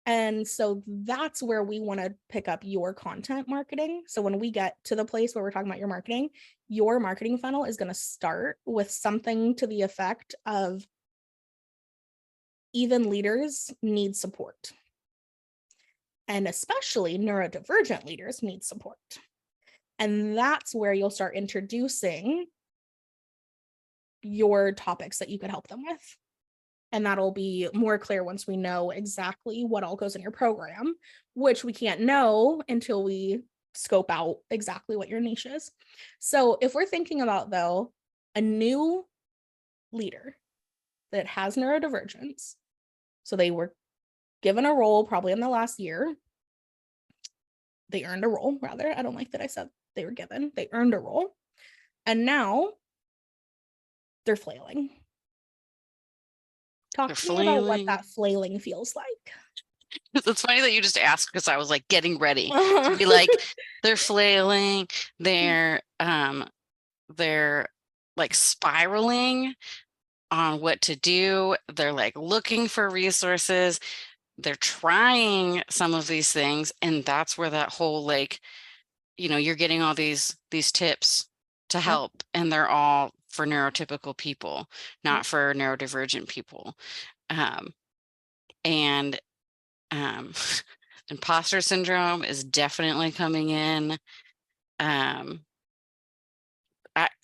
And so that's where we want to pick up your content marketing. So when we get to the place where we're talking about your marketing funnel is going to start with something to the effect of even leaders need support. And especially neurodivergent leaders need support. And that's where you'll start introducing your topics that you could help them with. And that'll be more clear once we know exactly what all goes in your program, which we can't know until we scope out exactly what your niche is. So if we're thinking about, though, a new leader that has neurodivergence, so they were given a role probably in the last year. They earned a role, rather. I don't like that I said they were given. They earned a role. And now they're flailing. Talk to me about what that flailing feels like. It's funny that you just asked because I was like getting ready to be like, they're flailing, they're like spiraling on what to do. They're like looking for resources. They're trying some of these things. And that's where that whole like, you're getting all these tips to help and they're all for neurotypical people, not for neurodivergent people. And imposter syndrome is definitely coming in. I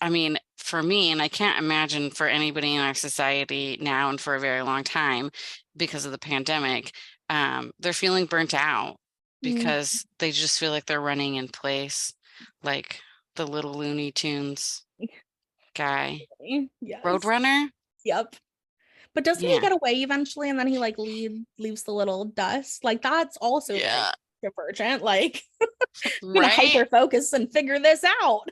mean, for me, and I can't imagine for anybody in our society now and for a very long time because of the pandemic, they're feeling burnt out because they just feel like they're running in place, like the little Looney Tunes guy. Yes. Roadrunner? Yep. But doesn't he Yeah. get away eventually and then he like leaves the little dust? Like that's also very Yeah. divergent. Like I'm gonna Right? hyper focus and figure this out.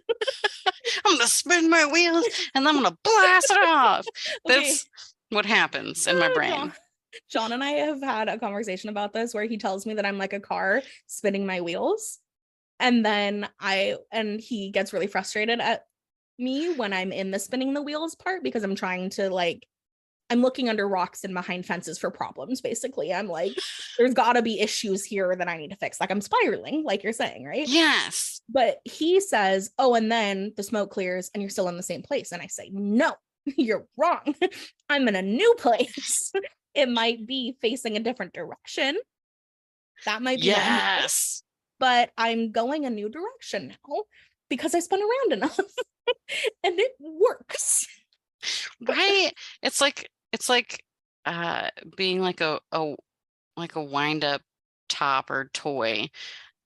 I'm gonna spin my wheels and I'm gonna blast it off. Okay. That's what happens in my brain. John and I have had a conversation about this where he tells me that I'm like a car spinning my wheels. And then he gets really frustrated at me when I'm in the spinning the wheels part because I'm trying to like, I'm looking under rocks and behind fences for problems. Basically, I'm like, there's gotta be issues here that I need to fix. Like I'm spiraling, like you're saying, right? Yes. But he says, oh, and then the smoke clears and you're still in the same place. And I say, no, you're wrong. I'm in a new place. It might be facing a different direction. That might be what I'm doing, Yes. but I'm going a new direction now because I spun around enough and it works. Right? It's like being like a wind up top or toy.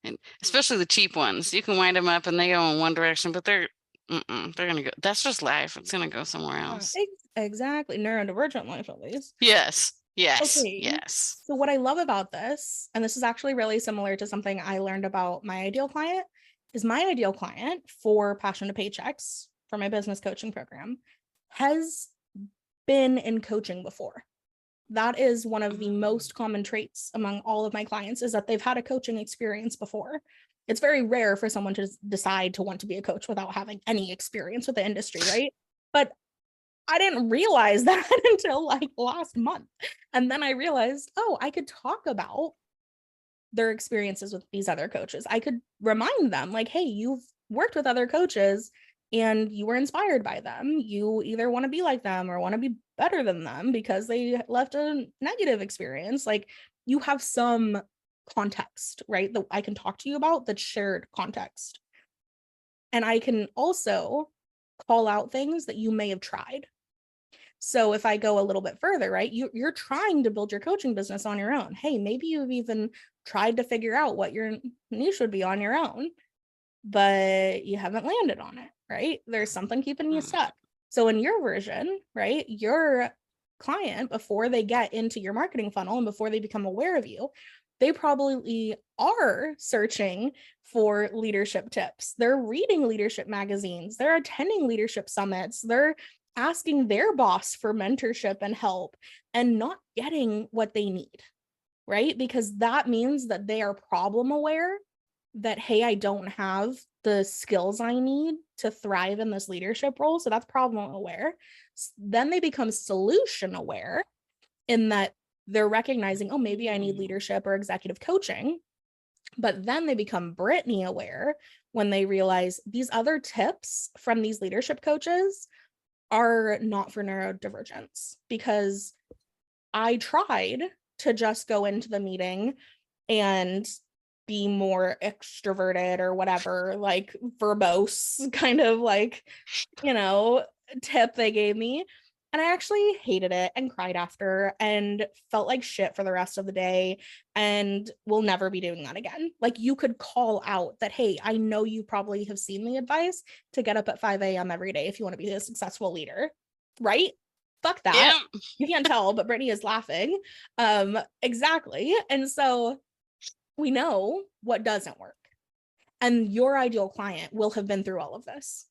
And especially the cheap ones. You can wind them up and they go in one direction, but they're gonna go. That's just life. It's gonna go somewhere else. Exactly. Neurodivergent life, at least. Yes. Yes. Okay. Yes. So what I love about this, and this is actually really similar to something I learned about my ideal client, is my ideal client for Passion to Paychecks for my business coaching program has been in coaching before. That is one of the most common traits among all of my clients is that they've had a coaching experience before. It's very rare for someone to decide to want to be a coach without having any experience with the industry, right? But I didn't realize that until like last month. And then I realized, oh, I could talk about their experiences with these other coaches. I could remind them like, hey, you've worked with other coaches and you were inspired by them. You either want to be like them or want to be better than them because they left a negative experience. Like you have some context, right? That I can talk to you about, that's shared context. And I can also call out things that you may have tried. So if I go a little bit further, right, you're trying to build your coaching business on your own. Hey, maybe you've even tried to figure out what your niche would be on your own, but you haven't landed on it, right? There's something keeping you stuck. So in your version, right, your client, before they get into your marketing funnel and before they become aware of you, they probably are searching for leadership tips. They're reading leadership magazines. They're attending leadership summits. They're asking their boss for mentorship and help and not getting what they need, right? Because that means that they are problem aware that, hey, I don't have the skills I need to thrive in this leadership role. So that's problem aware. Then they become solution aware in that they're recognizing, oh, maybe I need leadership or executive coaching. But then they become Brittany aware when they realize these other tips from these leadership coaches are not for neurodivergence, because I tried to just go into the meeting and be more extroverted or whatever, like verbose kind of like, tip they gave me. And I actually hated it and cried after and felt like shit for the rest of the day and will never be doing that again. Like you could call out that, hey, I know you probably have seen the advice to get up at 5 a.m. every day if you want to be a successful leader, right? Fuck that. Yeah. You can't tell, but Brittany is laughing. Exactly. And so we know what doesn't work. And your ideal client will have been through all of this.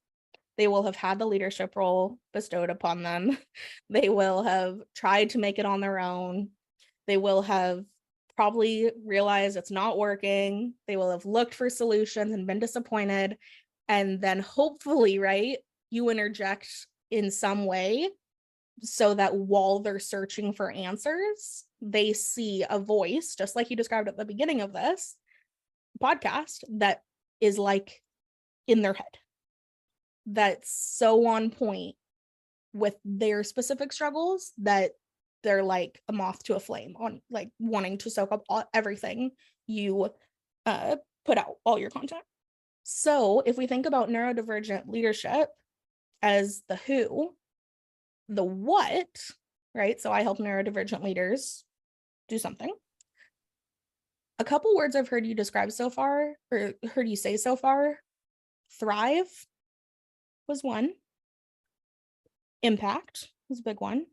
They will have had the leadership role bestowed upon them. They will have tried to make it on their own. They will have probably realized it's not working. They will have looked for solutions and been disappointed. And then hopefully, right, you interject in some way so that while they're searching for answers, they see a voice, just like you described at the beginning of this podcast, that is like in their head. That's so on point with their specific struggles that they're like a moth to a flame on like wanting to soak up everything you put out, all your content. So if we think about neurodivergent leadership as the who, the what, right? So I help neurodivergent leaders do something. A couple words I've heard you describe so far, or heard you say so far: thrive was one, impact was a big one.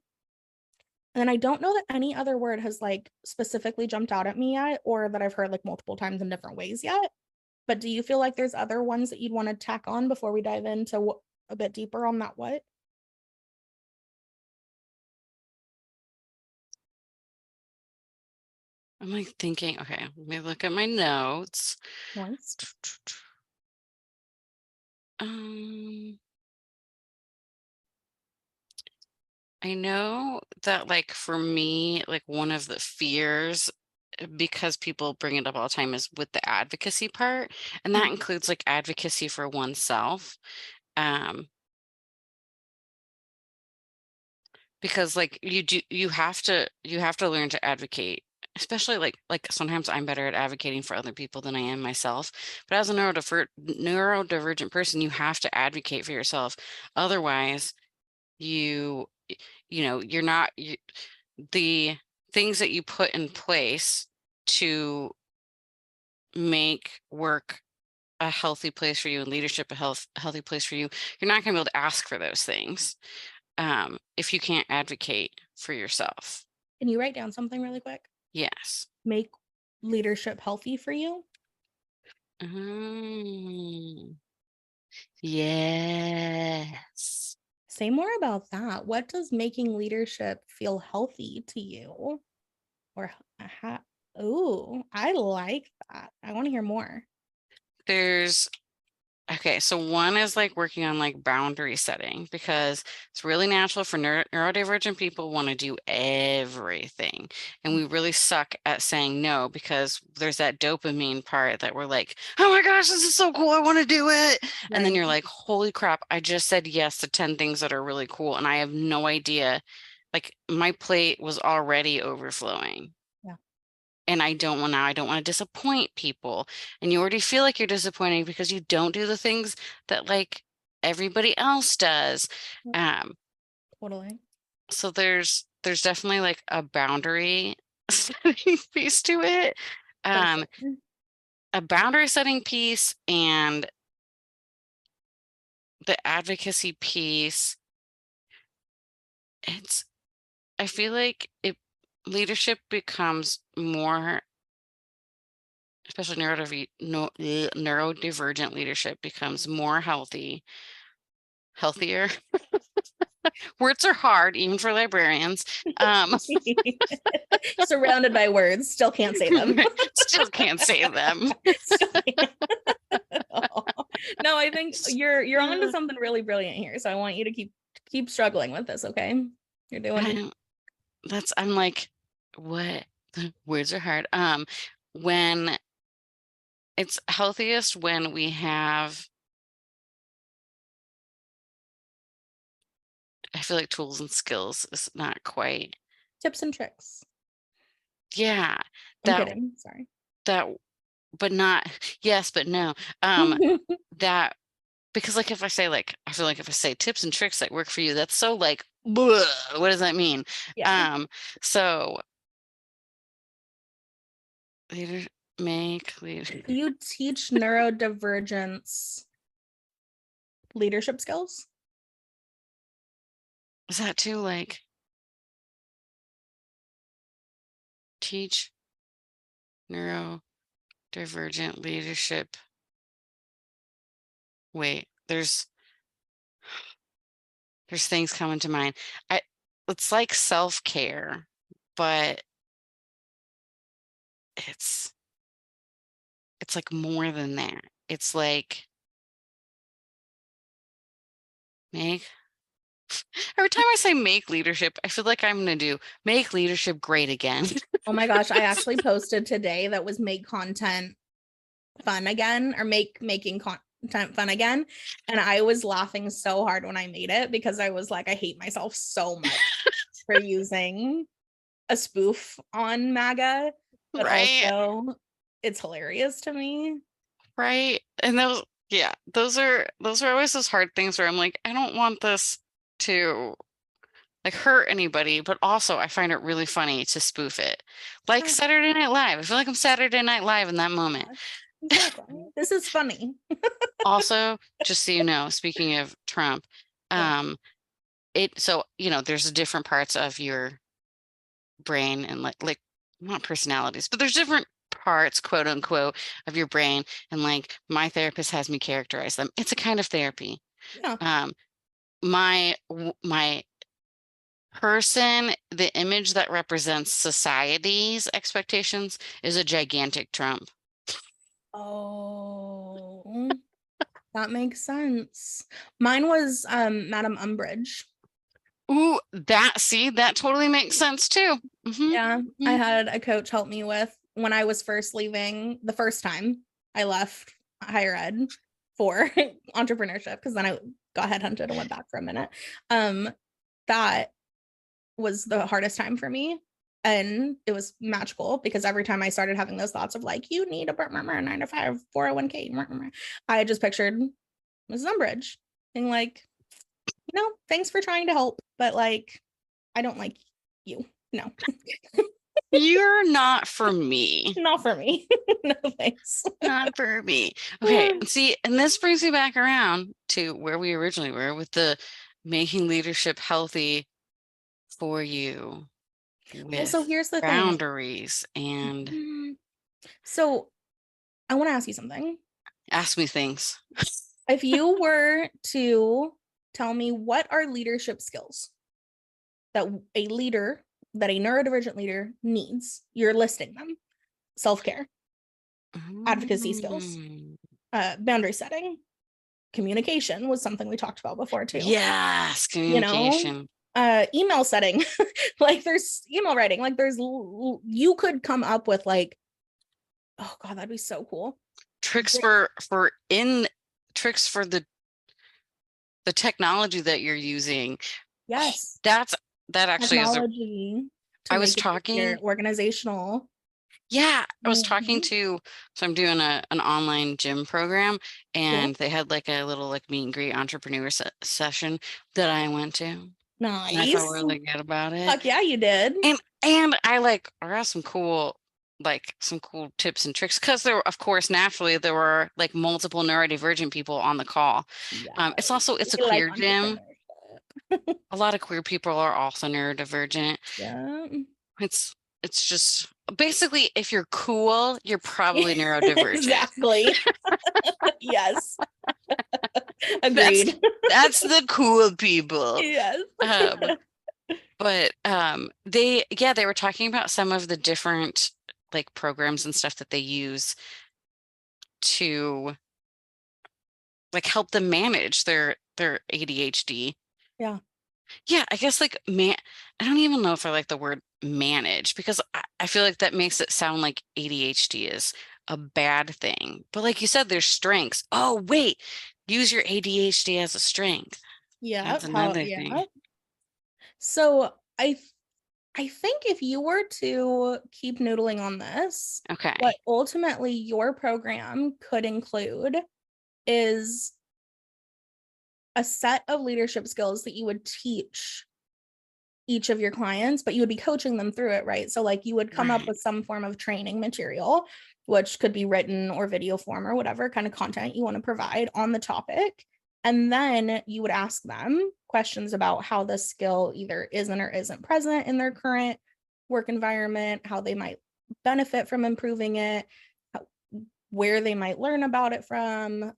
And then I don't know that any other word has like specifically jumped out at me yet, or that I've heard like multiple times in different ways yet. But do you feel like there's other ones that you'd want to tack on before we dive into a bit deeper on that what? I'm like thinking, okay, let me look at my notes. Once. I know that like for me, like one of the fears, because people bring it up all the time, is with the advocacy part. And that includes like advocacy for oneself. Because like you have to learn to advocate, especially like sometimes I'm better at advocating for other people than I am myself. But as a neurodivergent person, you have to advocate for yourself. Otherwise, you know, the things that you put in place to make work a healthy place for you and leadership a healthy place for you, you're not going to be able to ask for those things if you can't advocate for yourself. Can you write down something really quick? Yes. Make leadership healthy for you? Yes. Say more about that. What does making leadership feel healthy to you? Or oh, I like that. I want to hear more. Okay, so one is like working on like boundary setting, because it's really natural for neurodivergent people want to do everything. And we really suck at saying no, because there's that dopamine part that we're like, oh my gosh, this is so cool, I want to do it. Right. And then you're like, holy crap, I just said yes to 10 things that are really cool. And I have no idea, like my plate was already overflowing. And I don't want to disappoint people. And you already feel like you're disappointing because you don't do the things that like everybody else does. Totally. So there's definitely like a boundary setting piece to it. Sure. A boundary setting piece and the advocacy piece. I feel like leadership becomes more, especially neurodivergent leadership becomes more healthier. Words are hard, even for librarians. Surrounded by words, still can't say them. Still can't say them. No, I think you're onto something really brilliant here. So I want you to keep struggling with this, okay? You're doing I'm like, what? Words are hard. When it's healthiest when we have, I feel like tools and skills is not quite. Tips and tricks. Yeah. I'm kidding. Sorry. But not, yes, but no. That, because like if I say like, I feel like if I say tips and tricks that work for you, that's so like, what does that mean? Yeah. So leader. Do you teach neurodivergence leadership skills? Is that too like teach neurodivergent leadership? Wait, there's things coming to mind. It's like self-care, but it's like more than that. It's like every time I say make leadership, I feel like I'm going to do make leadership great again. Oh my gosh, I actually posted today that was make content fun again, or making fun again. And I was laughing so hard when I made it because I was like, I hate myself so much for using a spoof on MAGA, but Right. also it's hilarious to me. Right. And those are always those hard things where I'm like, I don't want this to like hurt anybody, but also I find it really funny to spoof it. Like Saturday Night Live. I feel like I'm Saturday Night Live in that moment. Exactly. This is funny. Also, just so you know, speaking of Trump, Yeah. there's different parts of your brain and like not personalities, but there's different parts, quote unquote, of your brain. And like my therapist has me characterize them. It's a kind of therapy. Yeah. Um, my person, the image that represents society's expectations is a gigantic Trump. Oh, that makes sense. Mine was Madam Umbridge. Ooh, that totally makes sense too. Yeah, I had a coach help me with when I was first leaving the first time I left higher ed for entrepreneurship, because then I got headhunted and went back for a minute. That was the hardest time for me. And it was magical because every time I started having those thoughts of like, you need a 9-to-5 401k, I just pictured Mrs. Umbridge being like, thanks for trying to help, but like, I don't like you. No. You're not for me. Not for me. No thanks. Not for me. Okay, see, and this brings me back around to where we originally were with the making leadership healthy for you Well, so with here's the thing. boundaries and So I want to ask you something. ask me things. If you were to tell me what are leadership skills that a neurodivergent leader needs, you're listing them: self-care, advocacy skills, boundary setting, communication was something we talked about before too. Yes, communication. Email setting, like there's email writing, like you could come up with like, oh God, that'd be so cool. Tricks for the technology that you're using. Yes. That actually is Technology to I was make it talking. organizational. Yeah, I was talking to, so I'm doing an online gym program, and Cool. they had like a little like meet and greet entrepreneur session that I went to. And I felt Nice. really good about it. Fuck yeah, you did. And I got some cool tips and tricks because of course naturally there were like multiple neurodivergent people on the call. Yeah. It's a We like queer gym. entrepreneurship. A lot of queer people are also neurodivergent. Yeah. It's just basically if you're cool, you're probably neurodivergent. Exactly. Yes. Agreed. That's the cool people. Yes. But they were talking about some of the different like programs and stuff that they use to like help them manage their ADHD. Yeah. Yeah, I guess like I don't even know if I like the word manage because I feel like that makes it sound like ADHD is a bad thing. But like you said, there's strengths. Oh, wait, use your ADHD as a strength. Yeah. That's another thing. So I think if you were to keep noodling on this, Okay. what ultimately your program could include is a set of leadership skills that you would teach each of your clients, but you would be coaching them through it, right? So like you would come up with some form of training material, which could be written or video form or whatever kind of content you want to provide on the topic. And then you would ask them questions about how the skill either isn't or isn't present in their current work environment, how they might benefit from improving it, where they might learn about it from,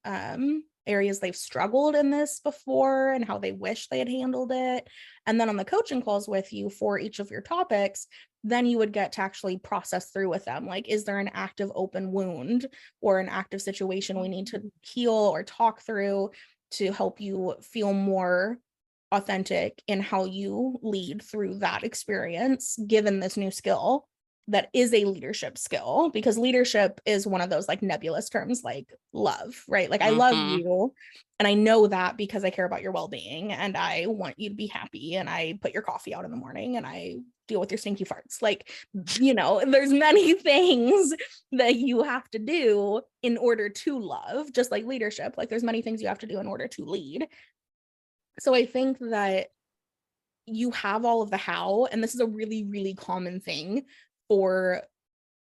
areas they've struggled in this before and how they wish they had handled it. And then on the coaching calls with you for each of your topics, then you would get to actually process through with them. Like, is there an active open wound or an active situation we need to heal or talk through to help you feel more authentic in how you lead through that experience, given this new skill? that is a leadership skill, because leadership is one of those like nebulous terms like love, right? Like I love you and I know that because I care about your well-being and I want you to be happy and I put your coffee out in the morning and I deal with your stinky farts. Like, you know, there's many things that you have to do in order to love, just like leadership. Like there's many things you have to do in order to lead. So I think that you have all of the how, and this is a really, really common thing for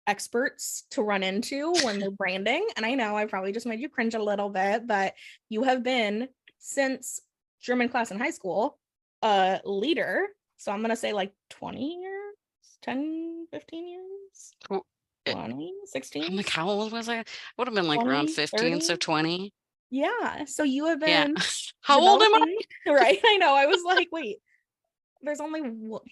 experts to run into when they're branding. And I know I probably just made you cringe a little bit, but you have been, since German class in high school, a leader. So I'm going to say like 20 years, 10, 15 years, 20, 16. I'm like, how old was I? I would have been like 20, around 15, 30. so 20. Yeah. So you have Yeah. been How old am I? Right. I know. I was like, wait, there's only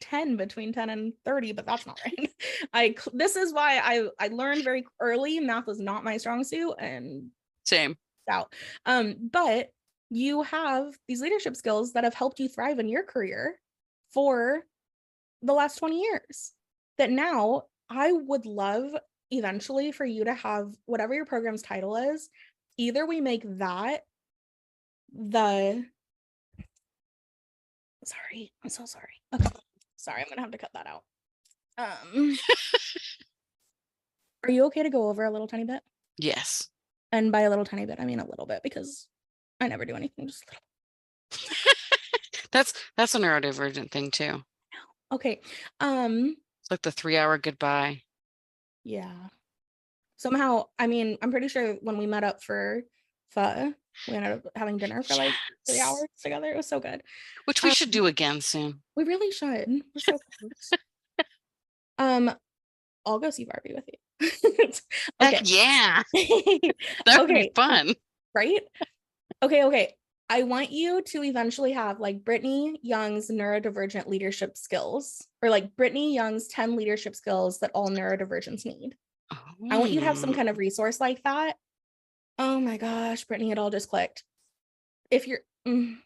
10 between 10 and 30, but that's not right. This is why I learned very early math was not my strong suit, and Same. out. But you have these leadership skills that have helped you thrive in your career for the last 20 years, that now I would love eventually for you to have whatever your program's title is. Either we make that sorry, I'm so sorry. Okay. Sorry, I'm gonna have to cut that out. Are you okay to go over a little tiny bit? Yes. And by a little tiny bit, I mean a little bit, because I never do anything just a little. That's a neurodivergent thing too. Okay. It's like the 3-hour goodbye. Yeah. Somehow, I mean, I'm pretty sure when we met up for pho, we ended up having dinner for like 3 hours together. It was so good. Which we should do again soon. We really should. We're so close. I'll go see Barbie with you. Okay. Heck yeah. That would be fun. Right? Okay. I want you to eventually have like Brittany Young's neurodivergent leadership skills, or like Brittany Young's 10 leadership skills that all neurodivergents need. I want you to have some kind of resource like that. Oh my gosh, Brittany, it all just clicked. If you're then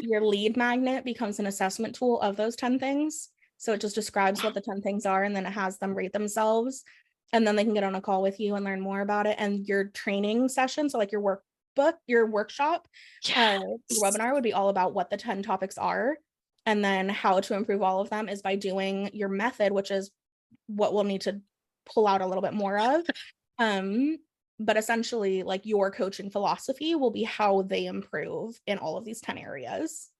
your lead magnet becomes an assessment tool of those 10 things. So it just describes what the 10 things are, and then it has them rate themselves, and then they can get on a call with you and learn more about it. And your training session, so like your workbook, your workshop, your webinar would be all about what the 10 topics are, and then how to improve all of them is by doing your method, which is what we'll need to pull out a little bit more of. But essentially, like your coaching philosophy will be how they improve in all of these 10 areas.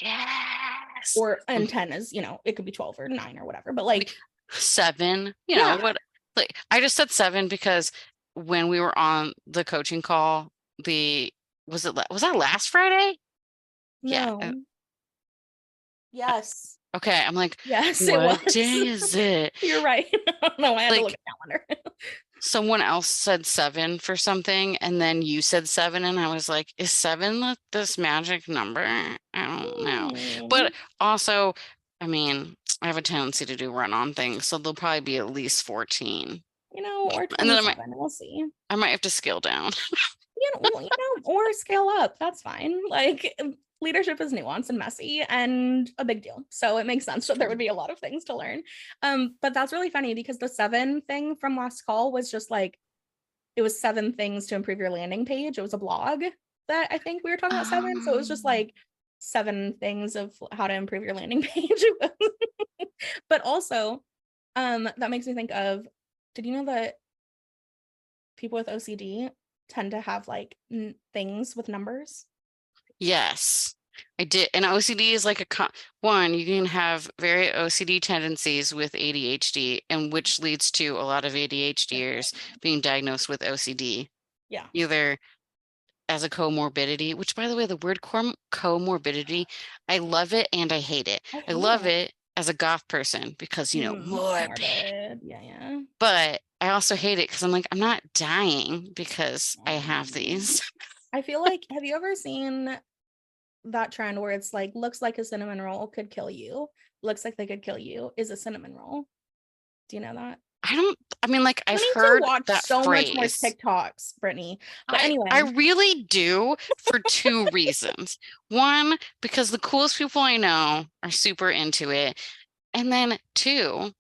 Yes. And 10 is, you know, it could be 12 or 9 or whatever, but like 7, you know, what, like I just said 7 because when we were on the coaching call, was that last Friday? No. Yeah. Yes. Okay. I'm like, yes, what day is it? You're right. No, I had to look at the calendar. Someone else said 7 for something, and then you said 7, and I was like, is 7 this magic number? I don't know. But also, I mean, I have a tendency to do run-on things, so there'll probably be at least 14. You know, or 27, and then we'll see. I might have to scale down. Or scale up. That's fine. Like leadership is nuanced and messy and a big deal. So it makes sense that there would be a lot of things to learn. But that's really funny because the 7 thing from last call was just like, it was 7 things to improve your landing page. It was a blog that I think we were talking about 7. So it was just like 7 things of how to improve your landing page. But also, that makes me think of, did you know that people with OCD tend to have like things with numbers? Yes, I did. And OCD is like you can have very OCD tendencies with ADHD, and which leads to a lot of ADHDers being diagnosed with OCD. Yeah. Either as a comorbidity, which by the way, the word comorbidity, I love it and I hate it. I love it as a goth person because, you know, morbid. Yeah. But I also hate it because I'm like, I'm not dying because I have these. I feel like, have you ever seen that trend where it's like, looks like a cinnamon roll could kill you, looks like they could kill you, is a cinnamon roll? Do you know that? I mean, like, I've You need to heard watch that so much more phrase. TikToks, Brittany. But I anyway, I really do, for two reasons. One, because the coolest people I know are super into it. And then two,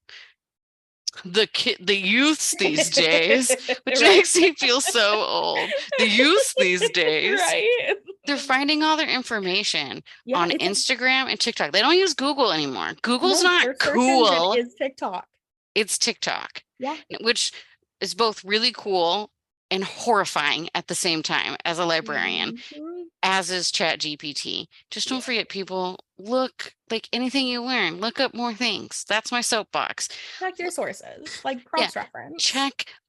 the youths these days, which right? makes me feel so old. The youths these days, Right? they're finding all their information Yeah, on it's Instagram and TikTok. They don't use Google anymore. Google's no, not their search engine cool. is TikTok. It's TikTok, Yeah. which is both really cool and horrifying at the same time as a librarian, Mhm. as is Chat GPT. Just don't Yeah. forget, people, look, like, anything you learn, look up more things. That's my soapbox. Check your sources, like Yeah, cross-reference.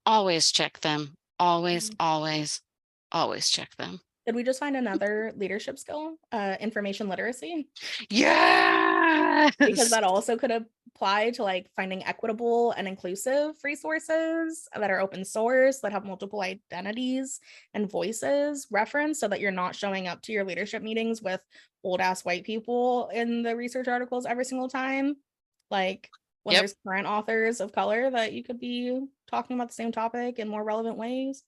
always check them. Always, Mhm. always, always check them. Did we just find another leadership skill? Information literacy? Because Yes. that also could apply to like finding equitable and inclusive resources that are open source, that have multiple identities and voices referenced, so that you're not showing up to your leadership meetings with old ass white people in the research articles every single time. Like when Yep. there's current authors of color that you could be talking about the same topic in more relevant ways.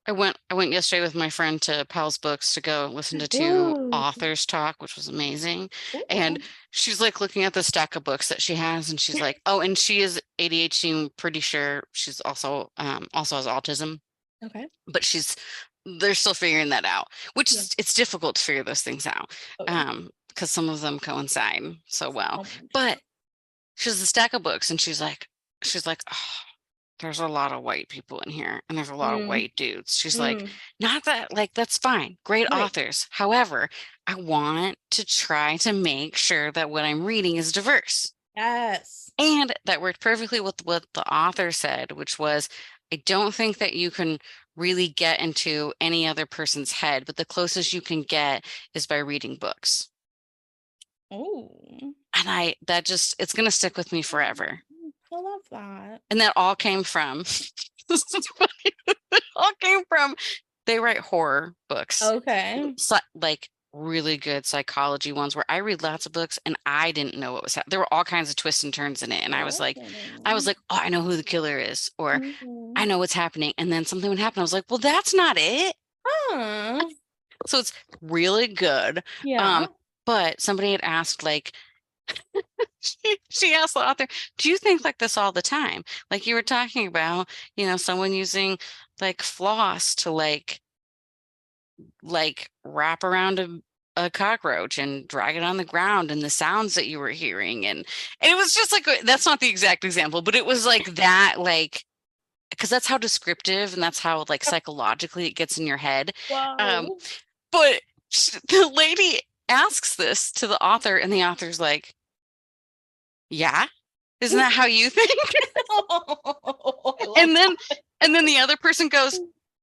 I went yesterday with my friend to Powell's Books to go listen to two Ooh. authors talk, which was amazing. And Ooh. she's like looking at the stack of books that she has, and she's like, "Oh, and she is ADHD. I'm pretty sure she's also has autism, Okay. but they're still figuring that out, which Yeah. it's difficult to figure those things out, Oh yeah. because some of them coincide so well. So much. But she has a stack of books, and she's like, oh, there's a lot of white people in here, and there's a lot of Mm, white dudes. She's like, mm, not that, like, that's fine, great right. authors. However, I want to try to make sure that what I'm reading is diverse. Yes. And that worked perfectly with what the author said, which was, I don't think that you can really get into any other person's head, but the closest you can get is by reading books. Oh, And it's going to stick with me forever. I love that. And that all came from, this is funny, it all came from, they write horror books, Okay. like really good psychology ones, where I read lots of books and I didn't know what was happening. There were all kinds of twists and turns in it. And I was like, oh, I know who the killer is, or I Mhm. know what's happening. And then something would happen. I was like, well, that's not it. Huh. So it's really good. Yeah. Um, but somebody had asked, like, she asked the author, do you think like this all the time? Like you were talking about, someone using like floss to like wrap around a cockroach and drag it on the ground, and the sounds that you were hearing. And it was just like, that's not the exact example, but it was like that, like, because that's how descriptive and that's how like psychologically it gets in your head. Um, Wow. but the lady asks this to the author, and the author's like, yeah, isn't that how you think? Oh, I love And then the other person goes,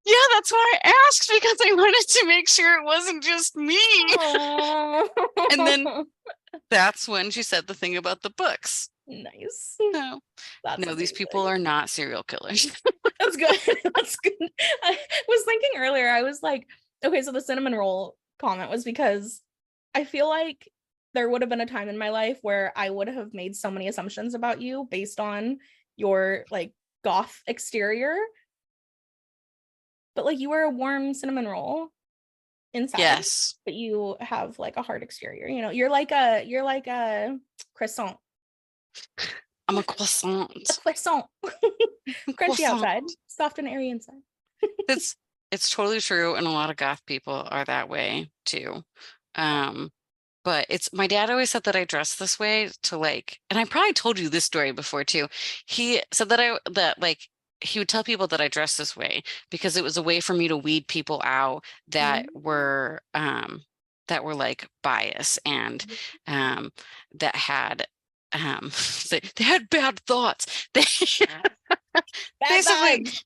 yeah, that's why I asked, because I wanted to make sure it wasn't just me. And then that. that's when she said the thing about the books. Nice. No, That's no, these people amazing. are not serial killers. That's good. That's good. I was thinking earlier, I was like, okay, so the cinnamon roll comment was because I feel like there would have been a time in my life where I would have made so many assumptions about you based on your like goth exterior, but like you are a warm cinnamon roll inside, Yes, but you have like a hard exterior. You're like a croissant. I'm a A croissant. croissant. Crunchy Croissant. outside, soft and airy inside. It's totally true, and a lot of goth people are that way too. Um, but it's my dad always said that I dress this way to like, and I probably told you this story before too. He said that like he would tell people that I dress this way because it was a way for me to weed people out that were like bias, and um that had they had bad thoughts. They Bad basically vibes.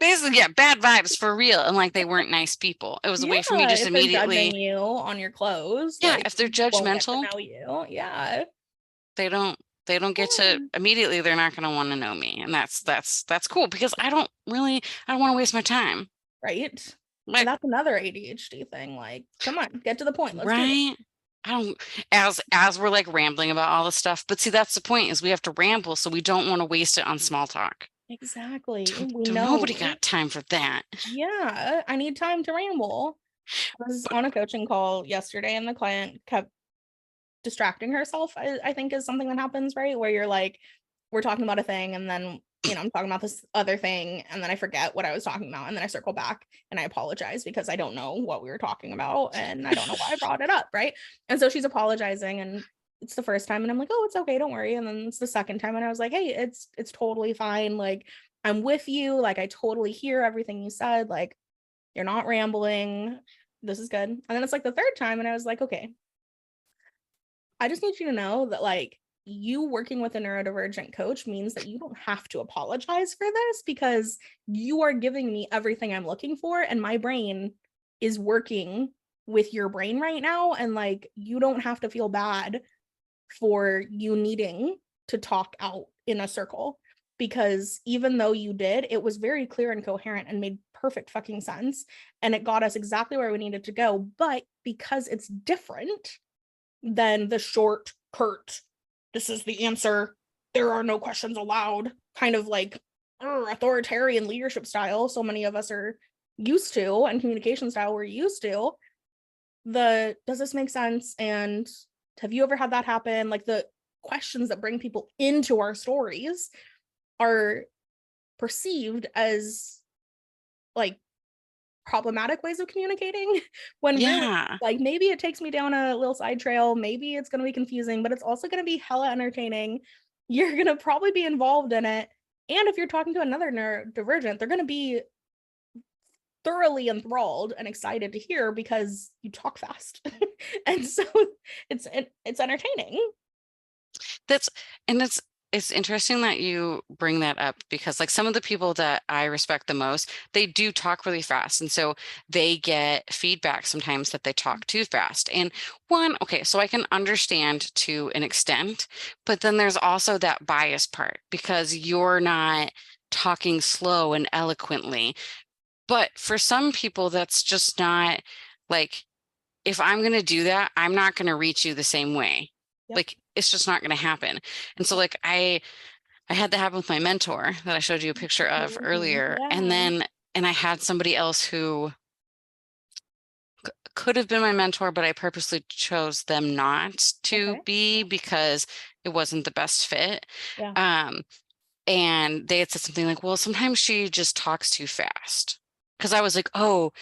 basically, yeah, bad vibes for real, and like they weren't nice people. It was a way for me Yeah, just if they're judging immediately, you on your clothes, yeah, like if they're won't get to judgmental, know you. Yeah. they don't they don't get to Yeah. immediately, they're not going to want to know me, and that's cool, because I don't want to waste my time. Right. And Like, that's another ADHD thing. Like, come on, get to the point. Let's do this. right? I don't, as we're like rambling about all this stuff, but see, that's the point, is we have to ramble, so we don't want to waste it on small talk. Exactly. We Nobody know. got time for that. Yeah, I need time to ramble. I was But on a coaching call yesterday and the client kept distracting herself, I think is something that happens, right? Where you're like, we're talking about a thing and then, I'm talking about this other thing and then I forget what I was talking about and then I circle back and I apologize because I don't know what we were talking about and I don't know why I brought it up, right? And so she's apologizing and it's the first time and I'm like, oh, it's okay, don't worry. And then it's the second time and I was like, hey, it's totally fine. Like, I'm with you. Like, I totally hear everything you said. Like, you're not rambling. This is good. And then it's like the third time and I was like, okay, I just need you to know that, like, you working with a neurodivergent coach means that you don't have to apologize for this because you are giving me everything I'm looking for and my brain is working with your brain right now, and like, you don't have to feel bad for you needing to talk out in a circle, because even though you did, it was very clear and coherent and made perfect fucking sense and it got us exactly where we needed to go. But because it's different than the short, curt, this is the answer, there are no questions allowed, kind of like authoritarian leadership style so many of us are used to, and communication style we're used to, the does this make sense? And have you ever had that happen? Like, the questions that bring people into our stories are perceived as like problematic ways of communicating when really, yeah, like, maybe it takes me down a little side trail, maybe it's going to be confusing, but it's also going to be hella entertaining. You're going to probably be involved in it, and if you're talking to another neurodivergent, they're going to be thoroughly enthralled and excited to hear because you talk fast. And so it's entertaining. that's and it's interesting that you bring that up because like some of the people that I respect the most, they do talk really fast. And so they get feedback sometimes that they talk too fast. And okay, so I can understand to an extent, but then there's also that bias part because you're not talking slow and eloquently. But for some people, that's just not like, if I'm going to do that, I'm not going to reach you the same way. Yep. Like, it's just not going to happen. And so, like, I had that happen with my mentor that I showed you a picture of Amazing. earlier. Yeah. And I had somebody else who could have been my mentor, but I purposely chose them not to Okay. be because it wasn't the best fit. Yeah. Um, and they had said something like, well, sometimes she just talks too fast. Because I was like, oh,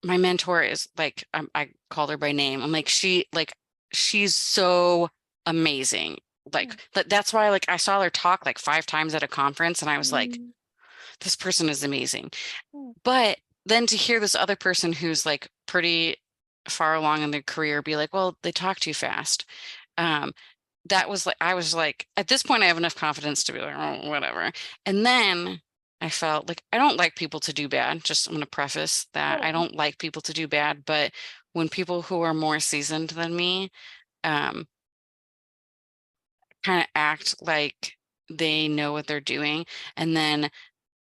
my mentor is like, I called her by name. I'm like, she's so amazing. Like, that's why, like, I saw her talk like 5 times at a conference, and I was like, Mm. this person is amazing. Mm. But then to hear this other person who's like pretty far along in their career be like, well, they talk too fast. Um, that was like, I was like, at this point, I have enough confidence to be like, oh, whatever. And then I felt like I don't like people to do bad. Just I'm going to preface that I Totally. don't like people to do bad. But when people who are more seasoned than me um, kind of act like they know what they're doing, and then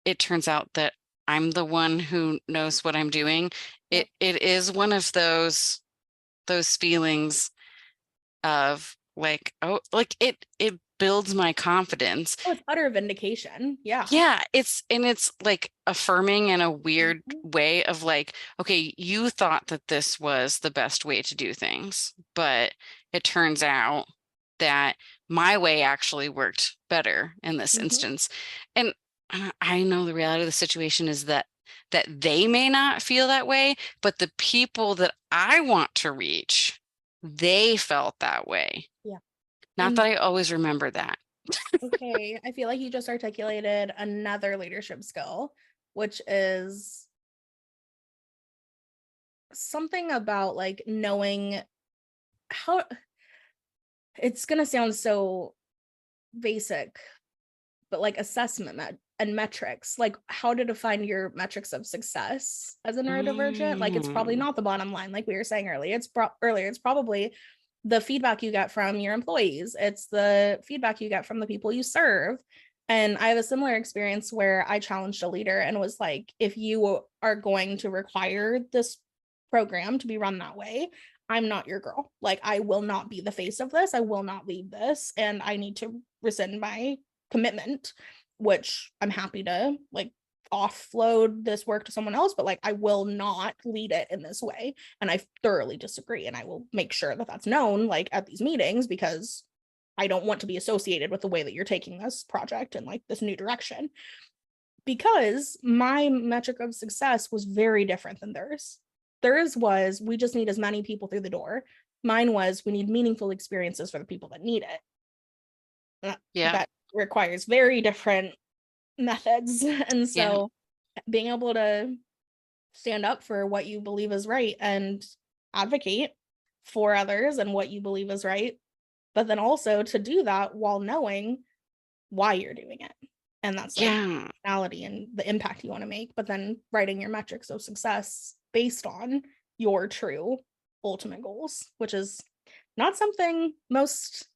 it turns out that I'm the one who knows what I'm doing, Yep. it is one of those feelings of like, oh, like it builds my confidence. Oh, it's utter vindication. Yeah. Yeah, it's like affirming in a weird Mhm. way of like, okay, you thought that this was the best way to do things, but it turns out that my way actually worked better in this Mhm. instance. And I know the reality of the situation is that they may not feel that way, but the people that I want to reach, they felt that way. Yeah. Not that And I always remember that. okay, I feel like you just articulated another leadership skill, which is something about like knowing how, it's going to sound so basic, but like assessment and metrics, like how to define your metrics of success as a neurodivergent. Like, it's probably Mm. not the bottom line, like we were saying earlier. It's probably the feedback you get from your employees. It's the feedback you get from the people you serve. And I have a similar experience where I challenged a leader and was like, if you are going to require this program to be run that way, I'm not your girl. Like, I will not be the face of this. I will not lead this. And I need to rescind my commitment, which I'm happy to like offload this work to someone else, but like I will not lead it in this way. And I thoroughly disagree. And I will make sure that that's known like at these meetings, because I don't want to be associated with the way that you're taking this project and like this new direction. Because my metric of success was very different than theirs. Theirs was, we just need as many people through the door. Mine was, we need meaningful experiences for the people that need it. That requires very different methods. And so being able to stand up for what you believe is right and advocate for others and what you believe is right, but then also to do that while knowing why you're doing it. And that's like personality and the impact you want to make, but then writing your metrics of success based on your true ultimate goals, which is not something most,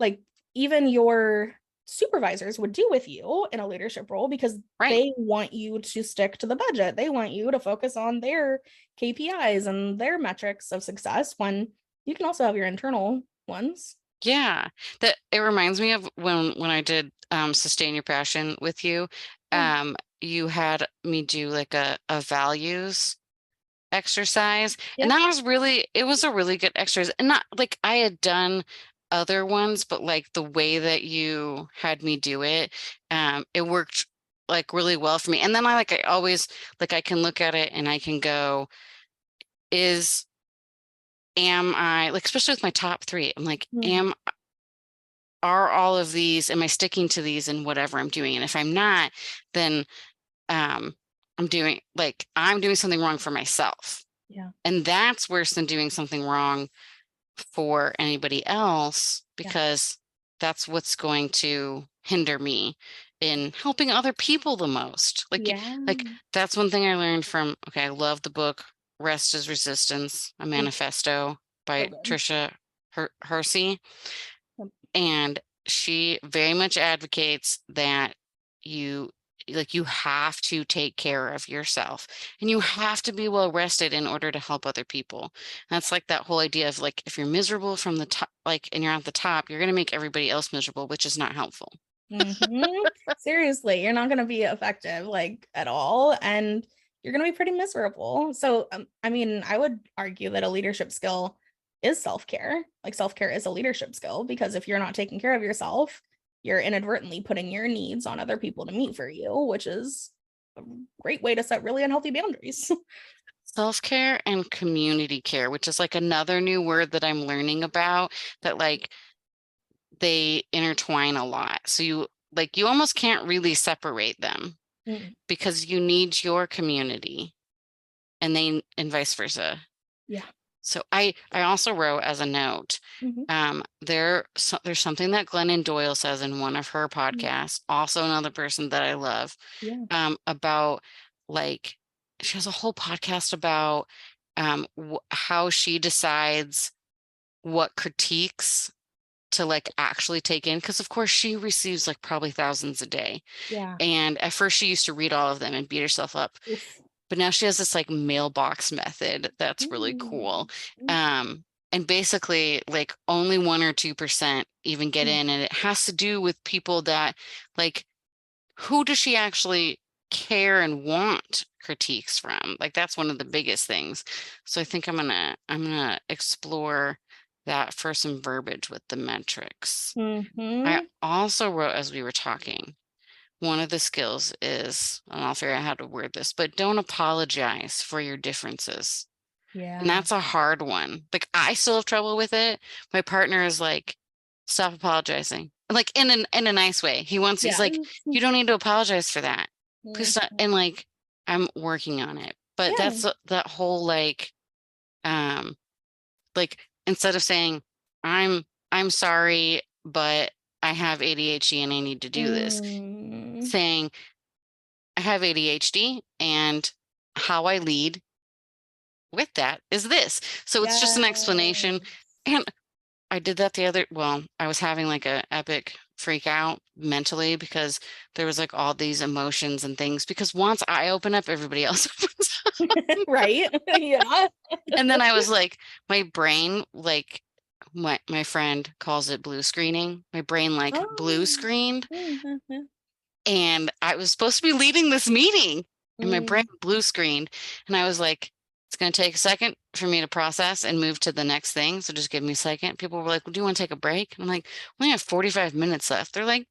like, even your supervisors would do with you in a leadership role, because they want you to stick to the budget. They want you to focus on their KPIs and their metrics of success, when you can also have your internal ones. Yeah, that it reminds me of when I did Sustain Your Passion with you. You had me do like a values exercise, and that was really, it was a really good exercise. And not like I had done other ones, but like the way that you had me do it, it worked like really well for me. And then I always like, I can look at it and I can go, am I, like, especially with my top 3, I'm like, are all of these, am I sticking to these in whatever I'm doing? And if I'm not, then I'm doing something wrong for myself. Yeah. And that's worse than doing something wrong for anybody else, because that's what's going to hinder me in helping other people the most. Like that's one thing I learned from, I love the book Rest is Resistance, a Manifesto by Trisha Hersey. And she very much advocates that you have to take care of yourself, and you have to be well rested in order to help other people. And that's like that whole idea of like, if you're miserable from the top, like, and you're at the top, you're going to make everybody else miserable, which is not helpful. Seriously, you're not going to be effective like at all, and you're going to be pretty miserable. So I mean, I would argue that a leadership skill is self-care. Like, self-care is a leadership skill, because if you're not taking care of yourself, you're inadvertently putting your needs on other people to meet for you, which is a great way to set really unhealthy boundaries. Self-care and community care, which is like another new word that I'm learning about, that like they intertwine a lot. So you almost can't really separate them, because you need your community and vice versa. Yeah. So I also wrote as a note, there's something that Glennon Doyle says in one of her podcasts, also another person that I love, about, like, she has a whole podcast about how she decides what critiques to like actually take in, because of course she receives like probably thousands a day. And at first she used to read all of them and beat herself up. But now she has this like mailbox method that's really cool. And basically like only 1 or 2% even get in. And it has to do with people that, like, who does she actually care and want critiques from? Like, that's one of the biggest things. So I think I'm gonna explore that for some verbiage with the metrics. I also wrote, as we were talking, one of the skills is, and I'll figure out how to word this, but don't apologize for your differences. And that's a hard one. Like, I still have trouble with it. My partner is like, stop apologizing. Like, in a nice way. He's like, you don't need to apologize for that. Please stop. And like, I'm working on it. But that's that whole like instead of saying, I'm sorry, but I have ADHD and I need to do this, saying, I have ADHD and how I lead with that is this. So it's just an explanation. And I did that I was having like a epic freak out mentally, because there was like all these emotions and things, because once I open up, everybody else opens up. Right. Yeah. And then I was like, my brain, like, my friend calls it blue screening. My brain like blue screened. And I was supposed to be leading this meeting and my brain Mm. blue screened. And I was like, it's going to take a second for me to process and move to the next thing. So just give me a second. People were like, well, do you want to take a break? I'm like, we only have 45 minutes left. They're like,